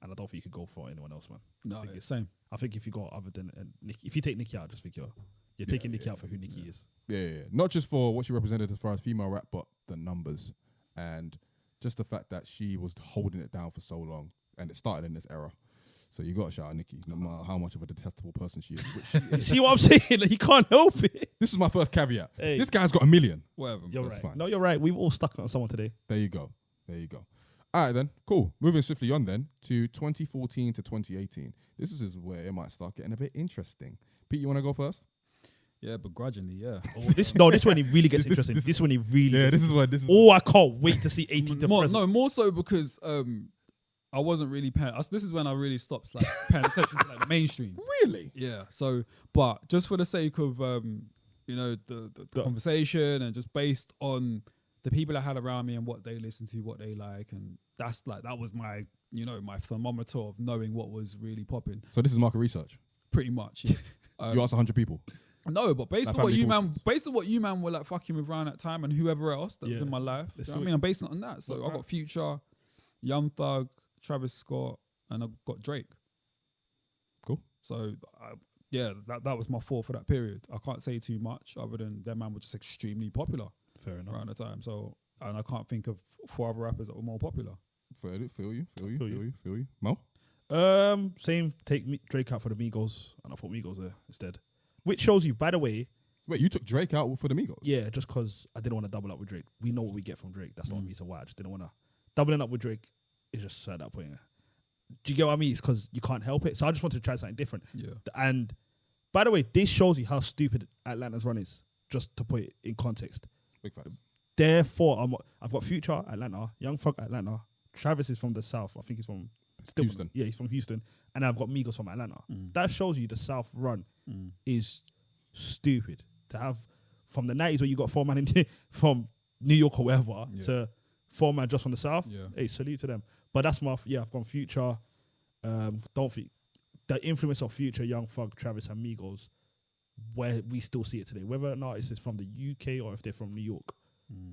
And I don't think you could go for anyone else, man. No, same. I think if you go other than Nicki, if you take Nicki out, I just think you're taking Nicki out for who Nicki is. Yeah. Not just for what she represented as far as female rap, but the numbers. And just the fact that she was holding it down for so long. And it started in this era. So you got to shout out Nicki, no matter how much of a detestable person she is. Which she is. You see what I'm saying? Like, you can't help it. This is my first caveat. Hey. This guy's got 1 million. Whatever. You're That's right. fine. No, you're right. We've all stuck on someone today. There you go. All right, then. Cool. Moving swiftly on then to 2014 to 2018. This is where it might start getting a bit interesting. Pete, you want to go first? Yeah, begrudgingly, yeah. This when it really gets interesting. This is when it really Yeah, gets this is. Oh, I can't wait to see 18 to present. more so because I wasn't really paying. This is when I really stopped paying attention to the mainstream. Really? Yeah. So, but just for the sake of the conversation and just based on the people I had around me and what they listen to, what they like, and that was my my thermometer of knowing what was really popping. So this is market research. Pretty much, yeah. You asked 100 people. No, but based Like on what family you man, fortunes. based on what you man were like fucking with around that time and whoever else that was Yeah. in my life. Let's You know see what I mean, I'm basing it on that. So I got Future, Young Thug, Travis Scott, and I got Drake. Cool. So that was my 4 for that period. I can't say too much other than their man was just extremely popular Fair enough. around the time. So and I can't think of 4 other rappers that were more popular. Feel you. Mo? Same. Take Drake out for the Migos, and I put Migos there instead. Which shows you, by the way, Wait, you took Drake out for the Migos? yeah, just because I didn't want to double up with Drake. We know what we get from Drake. That's the only reason why I just didn't want to. Doubling up with Drake is just at that point. Do you get what I mean? It's because you can't help it. So I just wanted to try something different. Yeah. And by the way, this shows you how stupid Atlanta's run is, just to put it in context. Big facts. Therefore, I've got Future, Atlanta, Young Thug, Atlanta. Travis is from the South. I think he's from Houston. Yeah, he's from Houston. And I've got Migos from Atlanta. That shows you the South run is stupid. To have from the 90s where you got 4 man from New York or wherever to 4 man just from the South. Yeah. Hey, salute to them. But that's I've gone Future. Don't think the influence of Future, Young Thug, Travis, and Migos, where we still see it today. Whether an artist is from the UK or if they're from New York,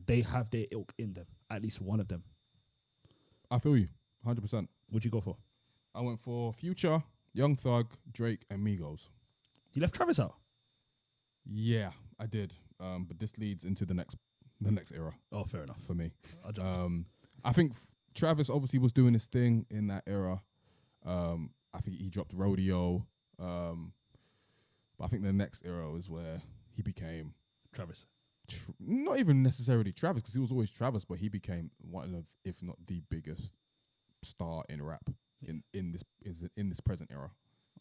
they have their ilk in them. At least one of them. I feel you. 100%. What'd you go for? I went for Future, Young Thug, Drake, and Migos. You left Travis out. Yeah, I did. But this leads into the next era Oh, fair enough. for me. I'll jump. I think Travis obviously was doing his thing in that era. I think he dropped Rodeo. But I think the next era was where he became Travis. not even necessarily Travis, because he was always Travis, but he became one of, if not the biggest star in rap in this present era.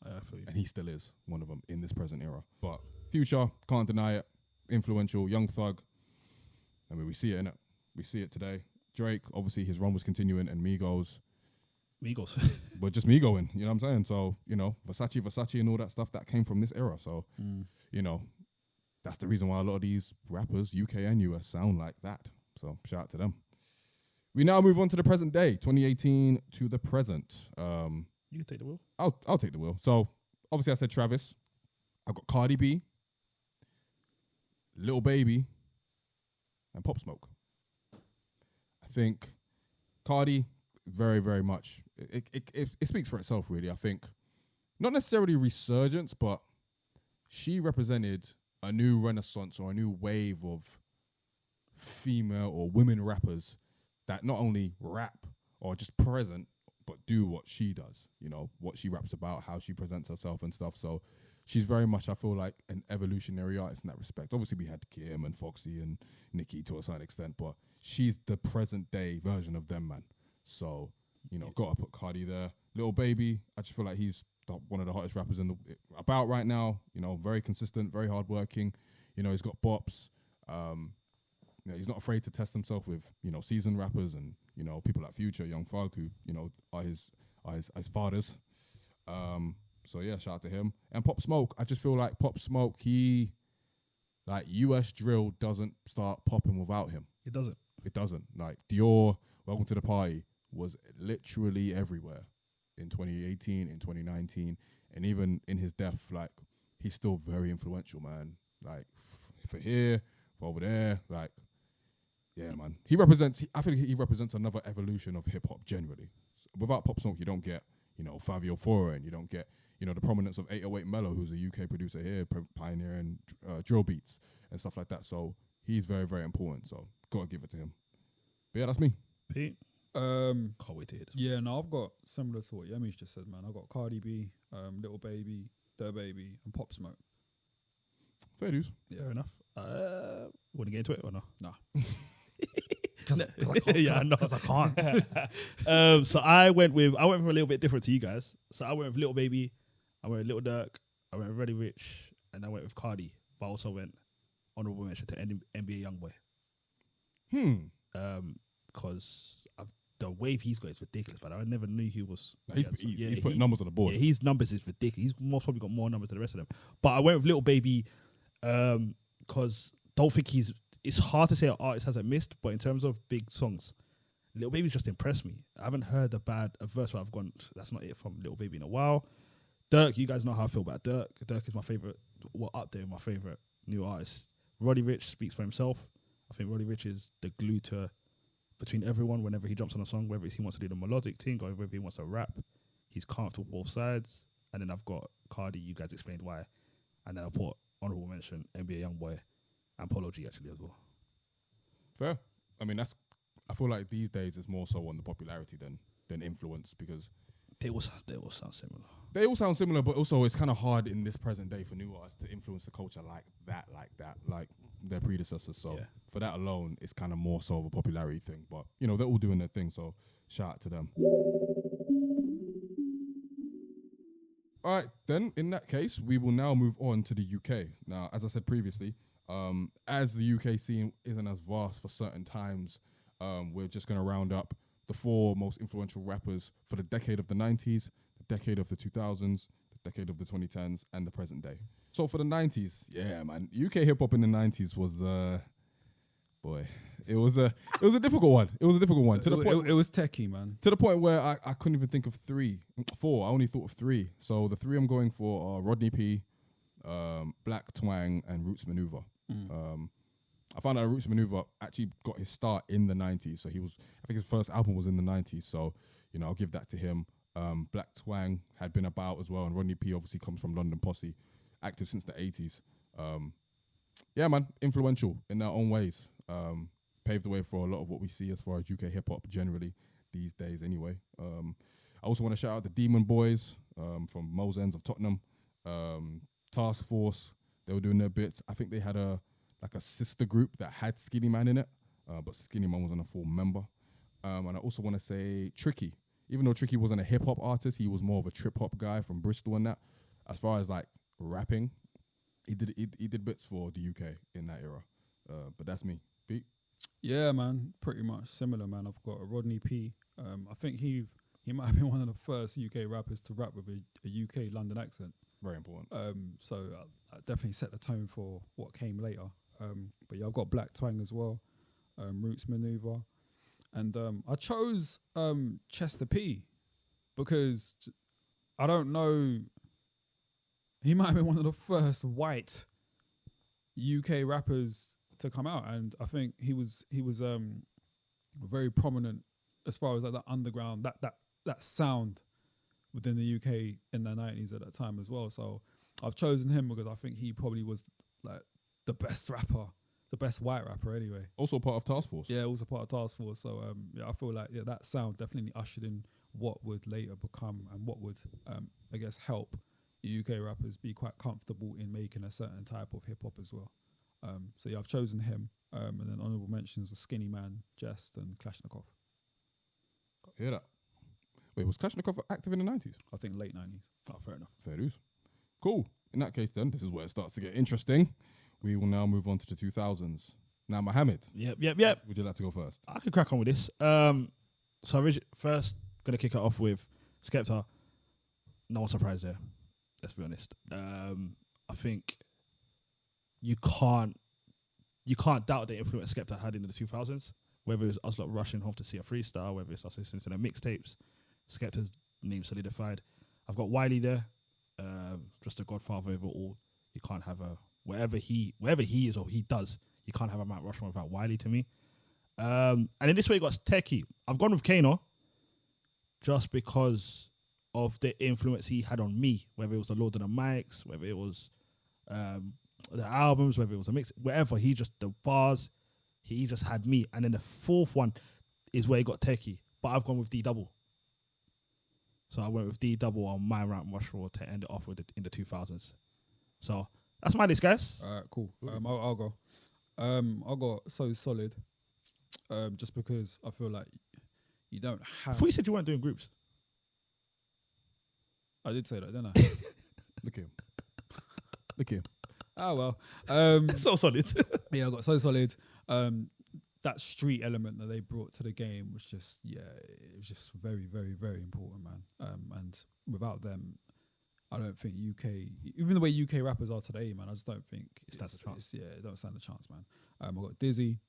I feel you. And he still is one of them in this present era. But Future, can't deny it. Influential, Young Thug. I mean, we see it, innit? We see it today. Drake, obviously, his run was continuing, and Migos. But just Migoing, you know what I'm saying? So, Versace and all that stuff that came from this era. So, that's the reason why a lot of these rappers, UK and US, sound like that. So, shout out to them. We now move on to the present day, 2018 to the present. You can take the wheel. I'll take the wheel. So, obviously, I said Travis. I've got Cardi B, Lil Baby, and Pop Smoke. I think Cardi, very, very much, it speaks for itself, really. I think not necessarily resurgence, but she represented a new renaissance or a new wave of female or women rappers that not only rap or just present, but do what she does, what she raps about, how she presents herself and stuff. So she's very much, I feel like, an evolutionary artist in that respect. Obviously, we had Kim and Foxy and Nicki to a certain extent, but she's the present day version of them, man. So, got to put Cardi there. Lil Baby, I just feel like he's one of the hottest rappers about right now. Very consistent, very hardworking. He's got bops. He's not afraid to test himself with, seasoned rappers and, people like Future, Young Thug, who, are his fathers. So yeah, shout out to him. And Pop Smoke, I just feel like Pop Smoke, US drill doesn't start popping without him. It doesn't. It doesn't. Like Dior, Welcome to the Party was literally everywhere in 2018, in 2019, and even in his death, like he's still very influential, man. Like for here, for over there, like yeah, man. I think he represents another evolution of hip hop generally. Without Pop Smoke, you don't get, Fabio Foreign, you don't get, the prominence of 808 Mello, who's a UK producer here, pioneering drill beats and stuff like that. So he's very, very important. So gotta give it to him. But yeah, that's me. Pete? Can't wait to hear this. Yeah, no, I've got similar to what Yemi's just said, man. I've got Cardi B, Lil Baby, Da Baby, and Pop Smoke. Fair dues. Yeah. Fair enough. Want to get into it or no? Nah. Yeah, I know. Because I can't. So I went for a little bit different to you guys. So I went with Lil Baby, I went with Lil Durk, I went with Reddy Rich, and I went with Cardi. But I also went honorable mention to NBA Youngboy. Because the wave he's got is ridiculous, but I never knew he was. He's putting numbers on the board. Yeah, his numbers is ridiculous. He's most probably got more numbers than the rest of them. But I went with Lil Baby because don't think it's hard to say an artist hasn't missed, but in terms of big songs, Lil Baby's just impressed me. I haven't heard a verse where I've gone, that's not it from Lil Baby in a while. Dirk, you guys know how I feel about Dirk. Dirk is my favorite, up there, my favorite new artist. Roddy Ricch speaks for himself. I think Roddy Ricch is the glue to between everyone whenever he jumps on a song, whether he wants to do the melodic thing or whether he wants to rap. He's comfortable both sides. And then I've got Cardi, you guys explained why. And then I'll put honorable mention, NBA Youngboy and Polo G actually as well. Fair. I mean, I feel like these days it's more so on the popularity than influence, because They all sound similar. they all sound similar, but also it's kind of hard in this present day for new artists to influence the culture like their predecessors. So Yeah. for that alone, it's kind of more so of a popularity thing. But, you know, they're all doing their thing, so shout out to them. All right, then, in that case, we will now move on to the UK. Now, as I said previously, as the UK scene isn't as vast for certain times, we're just going to round up the 4 most influential rappers for the decade of the 90s, the decade of the 2000s, the decade of the 2010s, and the present day. So for the 90s, yeah, man, UK hip-hop in the 90s was, boy, it was a difficult one. It was a difficult one. To the point, It was techie, man. to the point where I couldn't even think of 4. I only thought of 3. So the 3 I'm going for are Rodney P, Black Twang, and Roots Maneuver. I found out Roots Maneuver actually got his start in the 90s. So I think his first album was in the 90s. So, you know, I'll give that to him. Black Twang had been about as well. And Rodney P obviously comes from London Posse, active since the 80s. Yeah, man, influential in their own ways. Paved the way for a lot of what we see as far as UK hip-hop generally these days anyway. I also want to shout out the Demon Boys from Mo's Ends of Tottenham. Task Force, they were doing their bits. I think they had a sister group that had Skinny Man in it, but Skinny Man wasn't a full member. And I also want to say Tricky. Even though Tricky wasn't a hip-hop artist, he was more of a trip-hop guy from Bristol and that. As far as like rapping, he did bits for the UK in that era. But that's me. Pete? Yeah, man, pretty much similar, man. I've got Rodney P. I think he might have been one of the first UK rappers to rap with a UK London accent. Very important. So I definitely set the tone for what came later. But yeah, I've got Black Twang as well, Roots Maneuver, and I chose Chester P because I don't know, he might have been one of the first white UK rappers to come out, and I think he was very prominent as far as like that underground, that sound within the UK in the 90s at that time as well. So I've chosen him because I think he probably was like the best rapper, the best white rapper anyway. Also part of Task Force. Yeah, also part of Task Force. So yeah, I feel like that sound definitely ushered in what would later become and what would I guess help UK rappers be quite comfortable in making a certain type of hip hop as well. So yeah, I've chosen him. And then honorable mentions were Skinny Man, Jest, and Kalashnikov. Hear that? Wait, was Kalashnikov active in the 90s? I think late 90s. Oh, fair enough. Fair dues. Cool. In that case, then, this is where it starts to get interesting. We will now move on to the 2000s. Now, Mohammed. Yep. Would you like to go first? I could crack on with this. So first, going to kick it off with Skepta. No one surprised there. Let's be honest. I think you can't doubt the influence Skepta had in the 2000s. Whether it was us lot rushing home to see a freestyle, whether it's us listening to the mixtapes, Skepta's name solidified. I've got Wiley there, just a godfather of it all. You can't have wherever he is or he does, you can't have a Mount Rushmore without Wiley to me. And in this way, you got Techie. I've gone with Kano just because of the influence he had on me, whether it was the Lord of the Mics, whether it was the albums, whether it was a mix, wherever. The bars, he just had me. And then the fourth one is where he got Techie. But I've gone with D Double. So I went with D Double on my Mount Rushmore to end it off with in the 2000s. So that's my list, guys. All right, cool. I'll go. I'll go So Solid. Just because I feel like you don't have. I thought you said you weren't doing groups. I did say that, didn't I? Look at him. Look at him. Oh well. So Solid. Yeah, I got So Solid. That street element that they brought to the game was just, it was just very, very, very important, man. And without them, I don't think UK, even the way UK rappers are today, man, I just don't think It don't stand a chance, man. I got Dizzy,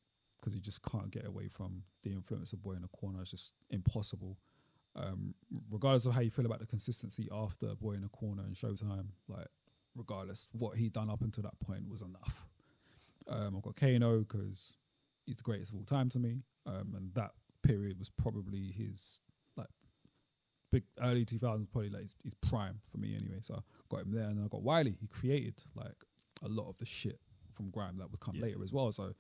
because you just can't get away from the influence of Boy in the Corner. It's just impossible. Regardless of how you feel about the consistency after Boy in the Corner and Showtime, like regardless, what he done up until that point was enough. I've got Kano because he's the greatest of all time to me, and that period was probably his like big early 2000s, probably like his prime for me anyway. So I got him there, and then I got Wiley. He created like a lot of the shit from grime that would come later as well. So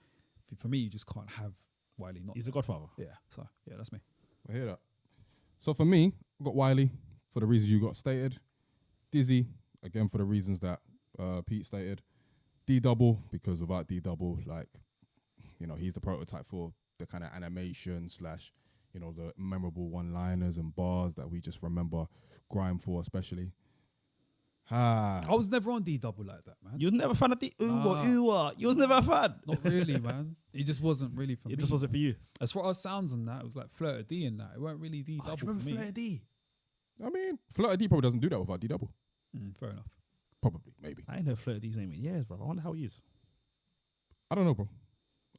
for me, you just can't have Wiley not. He's the Godfather. Yeah. So yeah, that's me. I hear that. So for me, I got Wiley for the reasons you got stated. Dizzy, again, for the reasons that Pete stated. D-Double, because without D-Double, like, you know, he's the prototype for the kind of animation / you know, the memorable one-liners and bars that we just remember grime for, especially. I was never on D-Double like that, man. You was never a fan of the ooh-wah. You was never a fan. Not really, man. It just wasn't really for me. It just wasn't for you. As far as sounds and that, it was like Flirter D and that. It weren't really D-Double for me. Flirter D? I mean, Flirter D probably doesn't do that without D-Double. Fair enough. Probably, maybe. I ain't heard Flirter D's name in years, bro. I wonder how he is. I don't know, bro.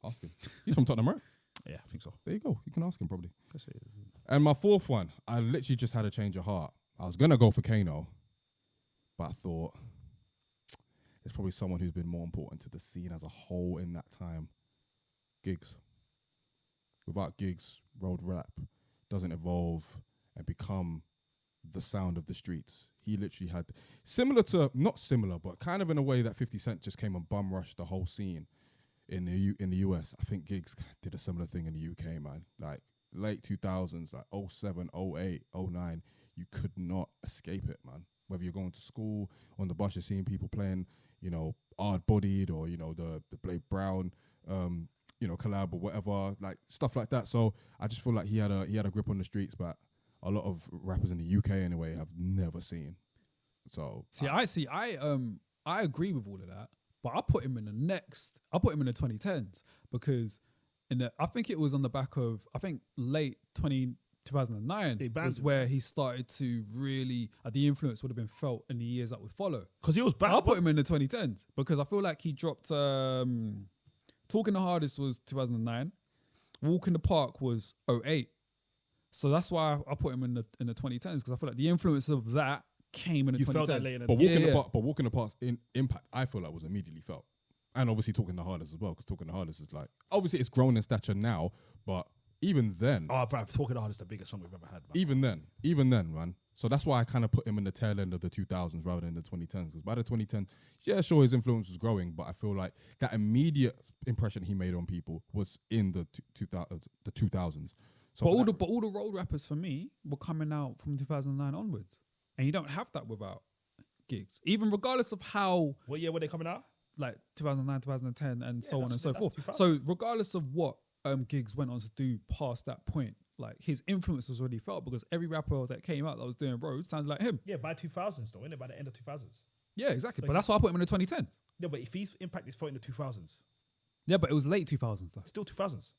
Ask him. He's from Tottenham, right? Yeah, I think so. There you go. You can ask him probably. And my fourth one, I literally just had a change of heart. I was going to go for Kano, but I thought it's probably someone who's been more important to the scene as a whole in that time. Giggs. Without Giggs, road rap doesn't evolve and become the sound of the streets. He literally had similar to, not similar, but kind of in a way that 50 Cent just came and bum rushed the whole scene in the US. I think Giggs did a similar thing in the UK, man. Like late 2000s, like 07, 08, 09, you could not escape it, man. Whether you're going to school, on the bus, you're seeing people playing, you know, Hard Bodied or, you know, the Blade Brown, you know, collab or whatever, like stuff like that. So I just feel like he had a grip on the streets, but a lot of rappers in the UK anyway have never seen. So I agree with all of that, but I put him in the 2010s because I think it was on the back of, I think late 2009 was where he started to really, the influence would have been felt in the years that would follow. Because he was back. So I put him in the 2010s because I feel like he dropped, Talking the Hardest was 2009, Walk in the Park was 08. So that's why I put him in the 2010s because I feel like the influence of that came in the 2010s. Felt that later. But Walk in the Park's impact, I feel like was immediately felt. And obviously Talking the Hardest as well, because Talking the Hardest is like, obviously it's grown in stature now, but even then. Oh, bro, Talking the Hardest is the biggest song we've ever had, man. Even then, man. So that's why I kind of put him in the tail end of the 2000s rather than the 2010s. Because by the 2010s, yeah, sure, his influence was growing, but I feel like that immediate impression he made on people was in the 2000s. So but all the road rappers for me were coming out from 2009 onwards, and you don't have that without Giggs. Even regardless of how. What year were they coming out? Like 2009, 2010, and so on and so forth. So regardless of what Giggs went on to do past that point, like his influence was already felt because every rapper that came out that was doing roads sounded like him. Yeah, by 2000s though, innit? By the end of 2000s. Yeah, exactly. So but that's why I put him in the 2010s. Yeah, but if his impact is felt in the 2000s. Yeah, but it was late 2000s though. Still 2000s.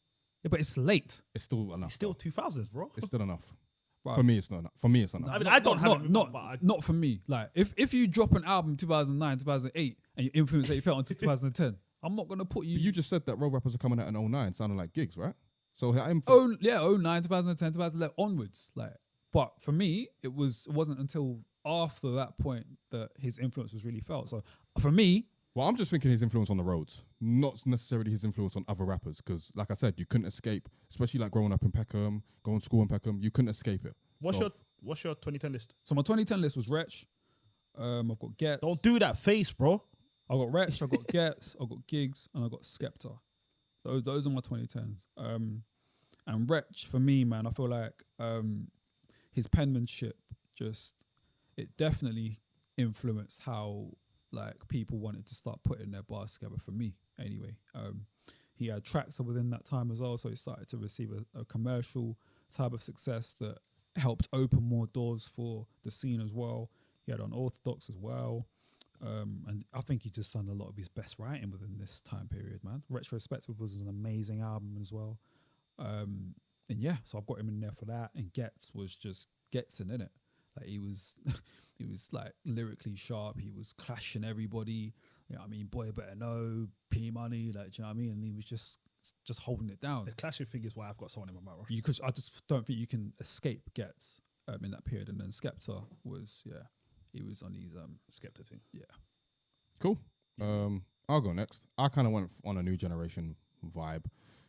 Yeah, but it's late. It's still enough. It's still 2000s, bro. It's still enough. Right. For me, it's not enough. For me, it's not enough. I mean, I don't have not for me. Like, if you drop an album 2009, 2008, and your influence that you felt until 2010, I'm not gonna put you. But you just said that road rappers are coming out in 09, sounding like Giggs, right? So I'm. 09, 2010, 2011 onwards. Like, but for me, it wasn't until after that point that his influence was really felt. So for me. Well, I'm just thinking his influence on the roads, not necessarily his influence on other rappers. Because, like I said, you couldn't escape, especially like growing up in Peckham, going to school in Peckham, you couldn't escape it. What's your 2010 list? So my 2010 list was Wretch. I've got Gets. Don't do that face, bro. I got Wretch, I got Gets, I got Giggs, and I got Skepta. Those are my 2010s. And Wretch for me, man, I feel like his penmanship it definitely influenced how like people wanted to start putting their bars together for me anyway. He had tracks within that time as well, so he started to receive a commercial type of success that helped open more doors for the scene as well. He had Unorthodox as well. And I think he just done a lot of his best writing within this time period, man. Retrospective was an amazing album as well. And yeah, so I've got him in there for that. And Gets was just Getsin', innit? Like he was like lyrically sharp. He was clashing everybody. You know what I mean? Boy Better Know, P Money, like, do you know what I mean? And he was just just holding it down. The clashing thing is why I've got someone in my Mount Rushmore. I just don't think you can escape Gets in that period. And then Skepta was, he was on his Skepta thing. Yeah. Cool. I'll go next. I kind of went on a new generation vibe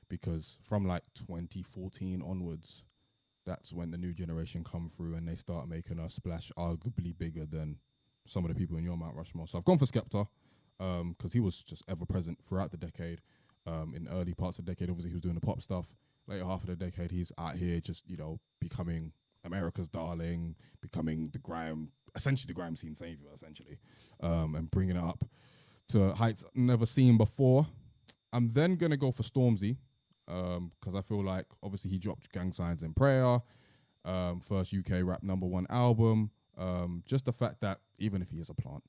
because from like 2014 onwards, that's when the new generation come through and they start making a splash arguably bigger than some of the people in your Mount Rushmore. So I've gone for Skepta because he was just ever present throughout the decade. In early parts of the decade, obviously he was doing the pop stuff. Later half of the decade, he's out here just, becoming America's darling, becoming essentially the grime scene savior, essentially, and bringing it up to heights never seen before. I'm then going to go for Stormzy because I feel like, obviously, he dropped Gang Signs and Prayer, first UK rap #1 album. Just the fact that, even if he is a plant,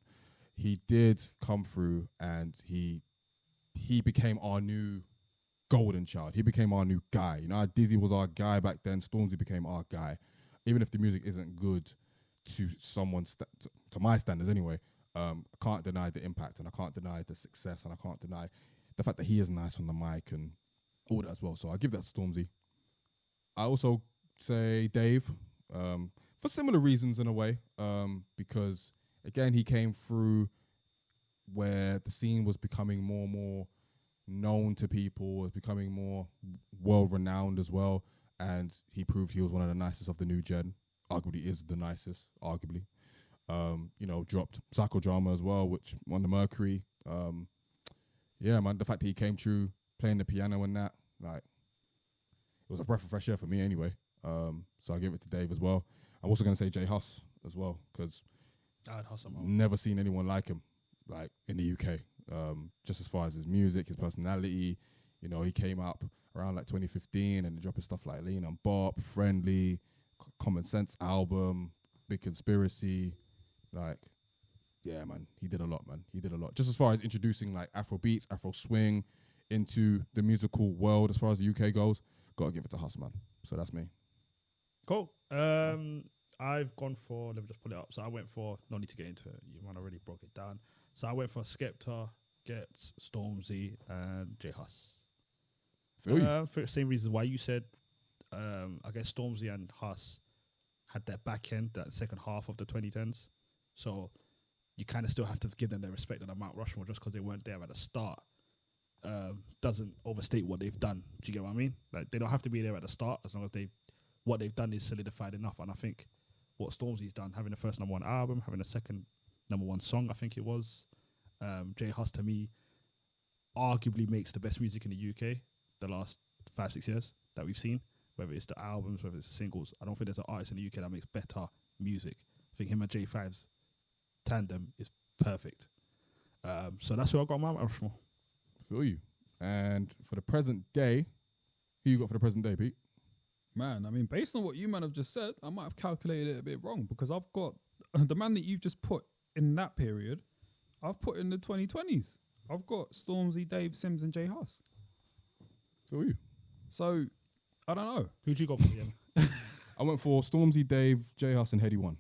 he did come through and he became our new golden child. He became our new guy. Dizzy was our guy back then. Stormzy became our guy. Even if the music isn't good to someone's, to my standards anyway, I can't deny the impact and I can't deny the success and I can't deny the fact that he is nice on the mic and all that as well. So I give that to Stormzy. I also say Dave for similar reasons in a way, because again he came through where the scene was becoming more and more known to people, was becoming more world renowned as well, and he proved he was one of the nicest of the new gen. Arguably is the nicest, arguably. Dropped Psychodrama as well, which won the Mercury. Yeah, man, the fact that he came through playing the piano and that, like, it was a breath of fresh air for me anyway. So I give it to Dave as well. I'm also going to say Jay Huss as well, because never seen anyone like him, like, in the UK. Just as far as his music, his personality, he came up around like 2015 and dropping stuff like Lean and Bop, Friendly, Common Sense album, Big Conspiracy. Like, yeah, man, he did a lot, man. He did a lot. Just as far as introducing like Afro beats, Afro swing into the musical world, as far as the UK goes, gotta give it to Huss, man. So that's me. Cool. I've gone for, let me just pull it up. So I went for, no need to get into it, you might already broke it down. So I went for Skepta, Gets, Stormzy, and J Huss. Feel you. For the same reasons why you said, I guess Stormzy and Huss had that back end, that second half of the 2010s. So you kind of still have to give them their respect on the Mount Rushmore just because they weren't there at the start. Doesn't overstate what they've done. Do you get what I mean? Like, they don't have to be there at the start as long as what they've done is solidified enough. And I think what Stormzy's done, having the first #1 album, having the second #1 song, I think it was, J Huss to me arguably makes the best music in the UK the last 5-6 years that we've seen, whether it's the albums, whether it's the singles. I don't think there's an artist in the UK that makes better music. I think him and J5's tandem is perfect. So that's who I got on Mount Rushmore. Feel you. And for the present day, who you got for the present day, Pete? Man, I mean, based on what you man have just said, I might have calculated it a bit wrong because I've got the man that you've just put in that period, I've put in the 2020s. I've got Stormzy, Dave, Sims, and J Huss. Feel you. So, I don't know. Who'd you go for, Ian? I went for Stormzy, Dave, J Huss, and Heady One.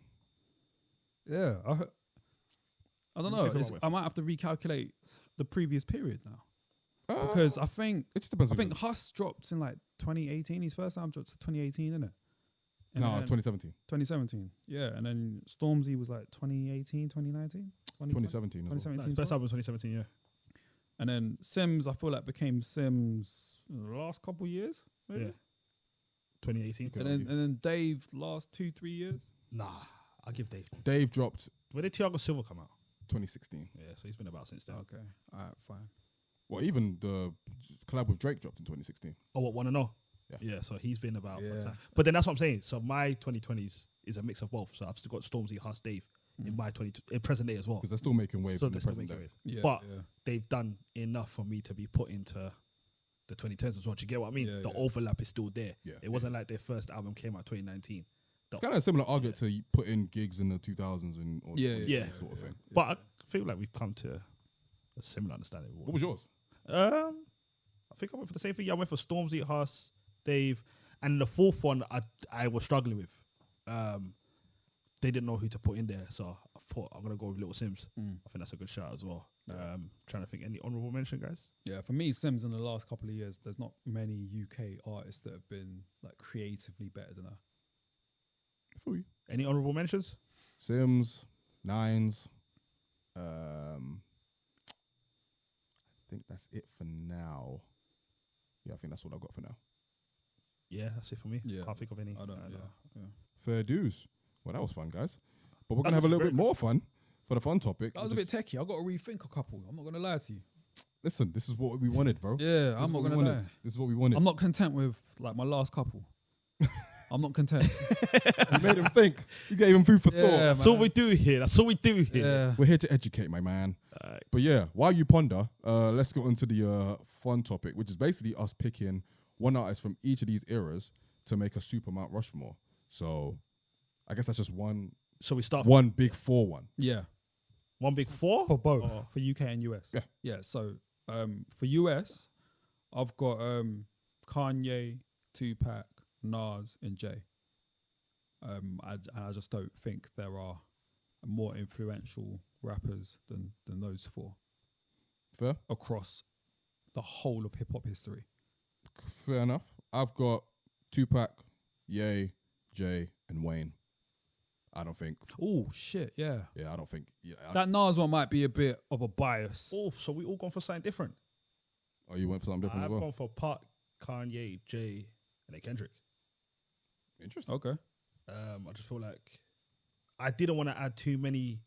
Yeah, I don't Who'd you know. come up with? I might have to recalculate the previous period now. Because I think It just depends. I think Huss dropped in like 2018. His first album dropped in 2018, innit? And No, then 2017. 2017. Yeah, and then Stormzy was like 2018, 2019? 2017. as well. 2017. No, his first album was 2017, yeah. And then Sims, I feel like became Sims in the last couple of years, maybe. Yeah. 2018. Okay. And then Dave last 2-3 years. Nah, I'll give Dave. Dave dropped When did Thiago Silva come out? 2016. Yeah, so he's been about since then. Okay, all right, fine. Well, even the collab with Drake dropped in 2016. Oh, what, Wanna Know? Yeah. Yeah, so he's been about for a Yeah. time. But then that's what I'm saying. So my 2020s is a mix of both. So I've still got Stormzy, Huss, Dave in my in present day as well. Because they're still making waves So in the they're still present making day. waves. Yeah, But yeah. they've done enough for me to be put into the 2010s as well. Do you get what I mean? Yeah, The yeah. overlap is still there. Yeah, It wasn't like their first album came out 2019. It's kind of a similar argument to put in gigs in the 2000s and or Yeah, yeah. sort of thing. But I feel like we've come to a similar understanding. What was yours? I think I went for the same thing. Yeah, I went for Stormzy, Huss, Dave, and the fourth one I was struggling with. they didn't know who to put in there, so I'm gonna go with Little Sims. Mm. I think that's a good shout as well. Trying to think any honourable mention, guys. Yeah, for me, Sims in the last couple of years, there's not many UK artists that have been like creatively better than her. For you. Any honourable mentions? Sims, Nines. I think that's it for now. Yeah, I think that's all I've got for now. Yeah, that's it for me. Yeah. Can't think of any. I don't. Yeah. Fair dues. Well, that was fun, guys. But we're going That's to have a little great. bit more fun for the fun topic. That was a bit techie. I got to rethink a couple. I'm not gonna lie to you. Listen, this is what we wanted, bro. Yeah, This I'm is not what we gonna wanted. lie. This is what we wanted. I'm not content with like my last couple. I'm not content. You made him think. You gave him food for Yeah, thought. man. That's all we do here. That's all we do here. Yeah. We're here to educate, my man. But yeah, while you ponder, let's go into the fun topic, which is basically us picking one artist from each of these eras to make a super Mount Rushmore. So I guess that's just one So we start big 4-1. Yeah. one big four For both, Oh. for UK and US. Yeah. Yeah. So for US, I've got Kanye, Tupac, Nas, and Jay. I just don't think there are more influential rappers than those four Fair? across the whole of hip hop history. Fair enough. I've got Tupac, Ye, Jay, and Wayne. I don't think. Oh shit! Yeah, Yeah, I don't think. Yeah. that Nas one might be a bit of a bias. Oh, so we all gone for something different. Oh, you went for something different I've as well. gone for Pac, Kanye, Jay, and then Kendrick. Interesting. Okay. I just feel like I didn't want to add too many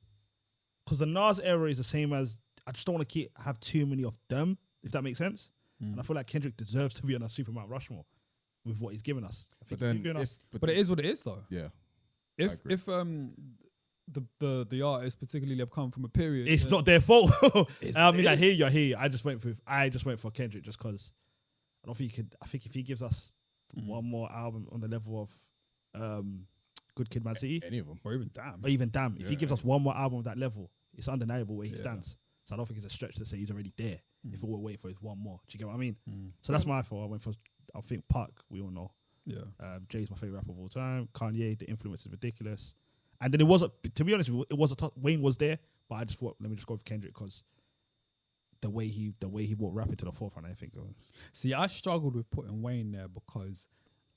because the Nas era is the same as I just don't want to have too many of them, if that makes sense. And I feel like Kendrick deserves to be on a Super Mount Rushmore with what he's given us. I think But then, he's given us. But it is what it is, though. Yeah. If agree. the artists particularly have come from a period, It's not their fault. It's I what mean, it I is. hear you. I hear you. I just went for Kendrick just because I don't think he could. I think if he gives us one more album on the level of Good Kid, Mad City, Any of them. or even damn. or even Damn, if he Yeah. gives us one more album of that level, it's undeniable where he Yeah. stands. So I don't think it's a stretch to say he's already there. If we're waiting for his one more, do you get what I mean? Mm. So that's my fault. I think Pac. We all know. Yeah. Jay's my favorite rapper of all time. Kanye, the influence is ridiculous. And then it was, to be honest, it was Wayne was there, but I just thought, let me just go with Kendrick because the way he brought rapping to the forefront, I think. See, I struggled with putting Wayne there because,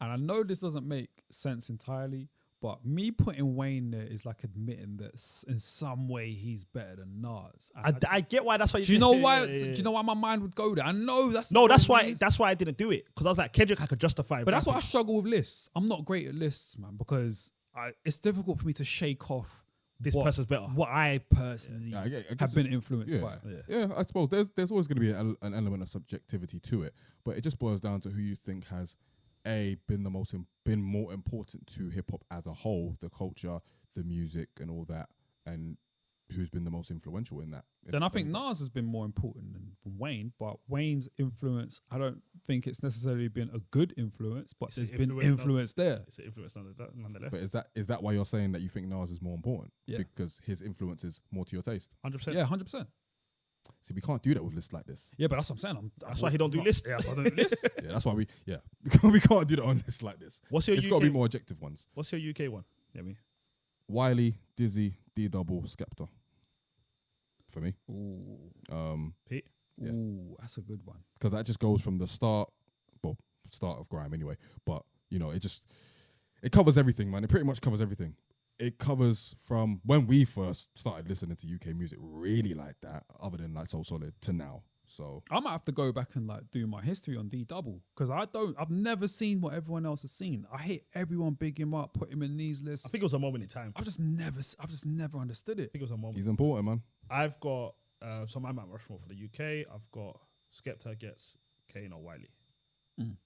and I know this doesn't make sense entirely, but me putting Wayne there is like admitting that in some way he's better than Nas. I get why that's why. Do you know why? Do you know why my mind would go there? I know that's No, not that's what it why. is. That's why I didn't do it because I was like Kendrick. I could justify. But that's why I rapping. struggle with lists. I'm not great at lists, man, because it's difficult for me to shake off This person's better. What I personally Yeah, I guess have been influenced yeah. by. Yeah, I suppose there's always going to be an element of subjectivity to it, but it just boils down to who you think has been more important to hip hop as a whole, the culture, the music, and all that, and who's been the most influential in that. Then I think Nas has been more important than Wayne, but Wayne's influence, I don't think it's necessarily been a good influence, but It's there's an been influence, influence there. It's an influence nonetheless. But is that why you're saying that you think Nas is more important? Yeah. Because his influence is more to your taste. 100%. Yeah, 100%. See, we can't do that with lists like this. Yeah, but that's what I'm saying. That's why he don't do lists. Yeah, that's why I don't do lists. Yeah, that's why we can't do that on lists like this. What's your It's UK? got to be more objective ones. What's your UK one? Yeah, me. Wiley, Dizzy, D-Double, Skepta. For me. Ooh, Pete. Yeah. ooh, that's a good one. Because that just goes from the start of grime anyway. But, it covers everything, man. It pretty much covers everything. It covers from when we first started listening to UK music really like that, other than like So Solid, to now. So I might have to go back and like do my history on D-Double because I've never seen what everyone else has seen. I hate everyone big him up, put him in these lists. I think it was a moment in time. I've just never understood it. I think it was a moment. he's important, man. I've got so my Mount Rushmore for the UK. I've got Skepta gets Kano, Wiley.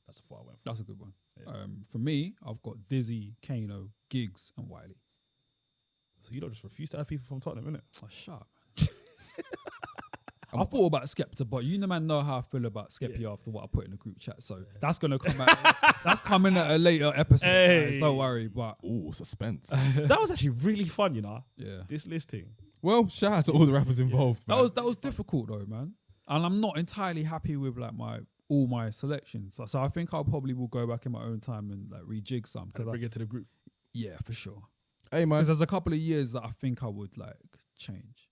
That's the four I went for. That's a good one. Yeah. For me, I've got Dizzy, Kano, Giggs, and Wiley. So you don't just refuse to add people from Tottenham, innit? Oh, shut up, man. I thought about Skepta, but you know how I feel about Skepta after what I put in the group chat. So that's gonna come out. That's coming at a later episode. Hey. Guys, don't worry. But Ooh, suspense. That was actually really fun, you know. yeah, This listing. Well, shout out to all the rappers involved, man. that was difficult though, man. And I'm not entirely happy with like all my selections. So I think I'll probably will go back in my own time and like rejig some. And bring it to the group. Yeah, for sure. Hey man, Because there's a couple of years that I think I would like change.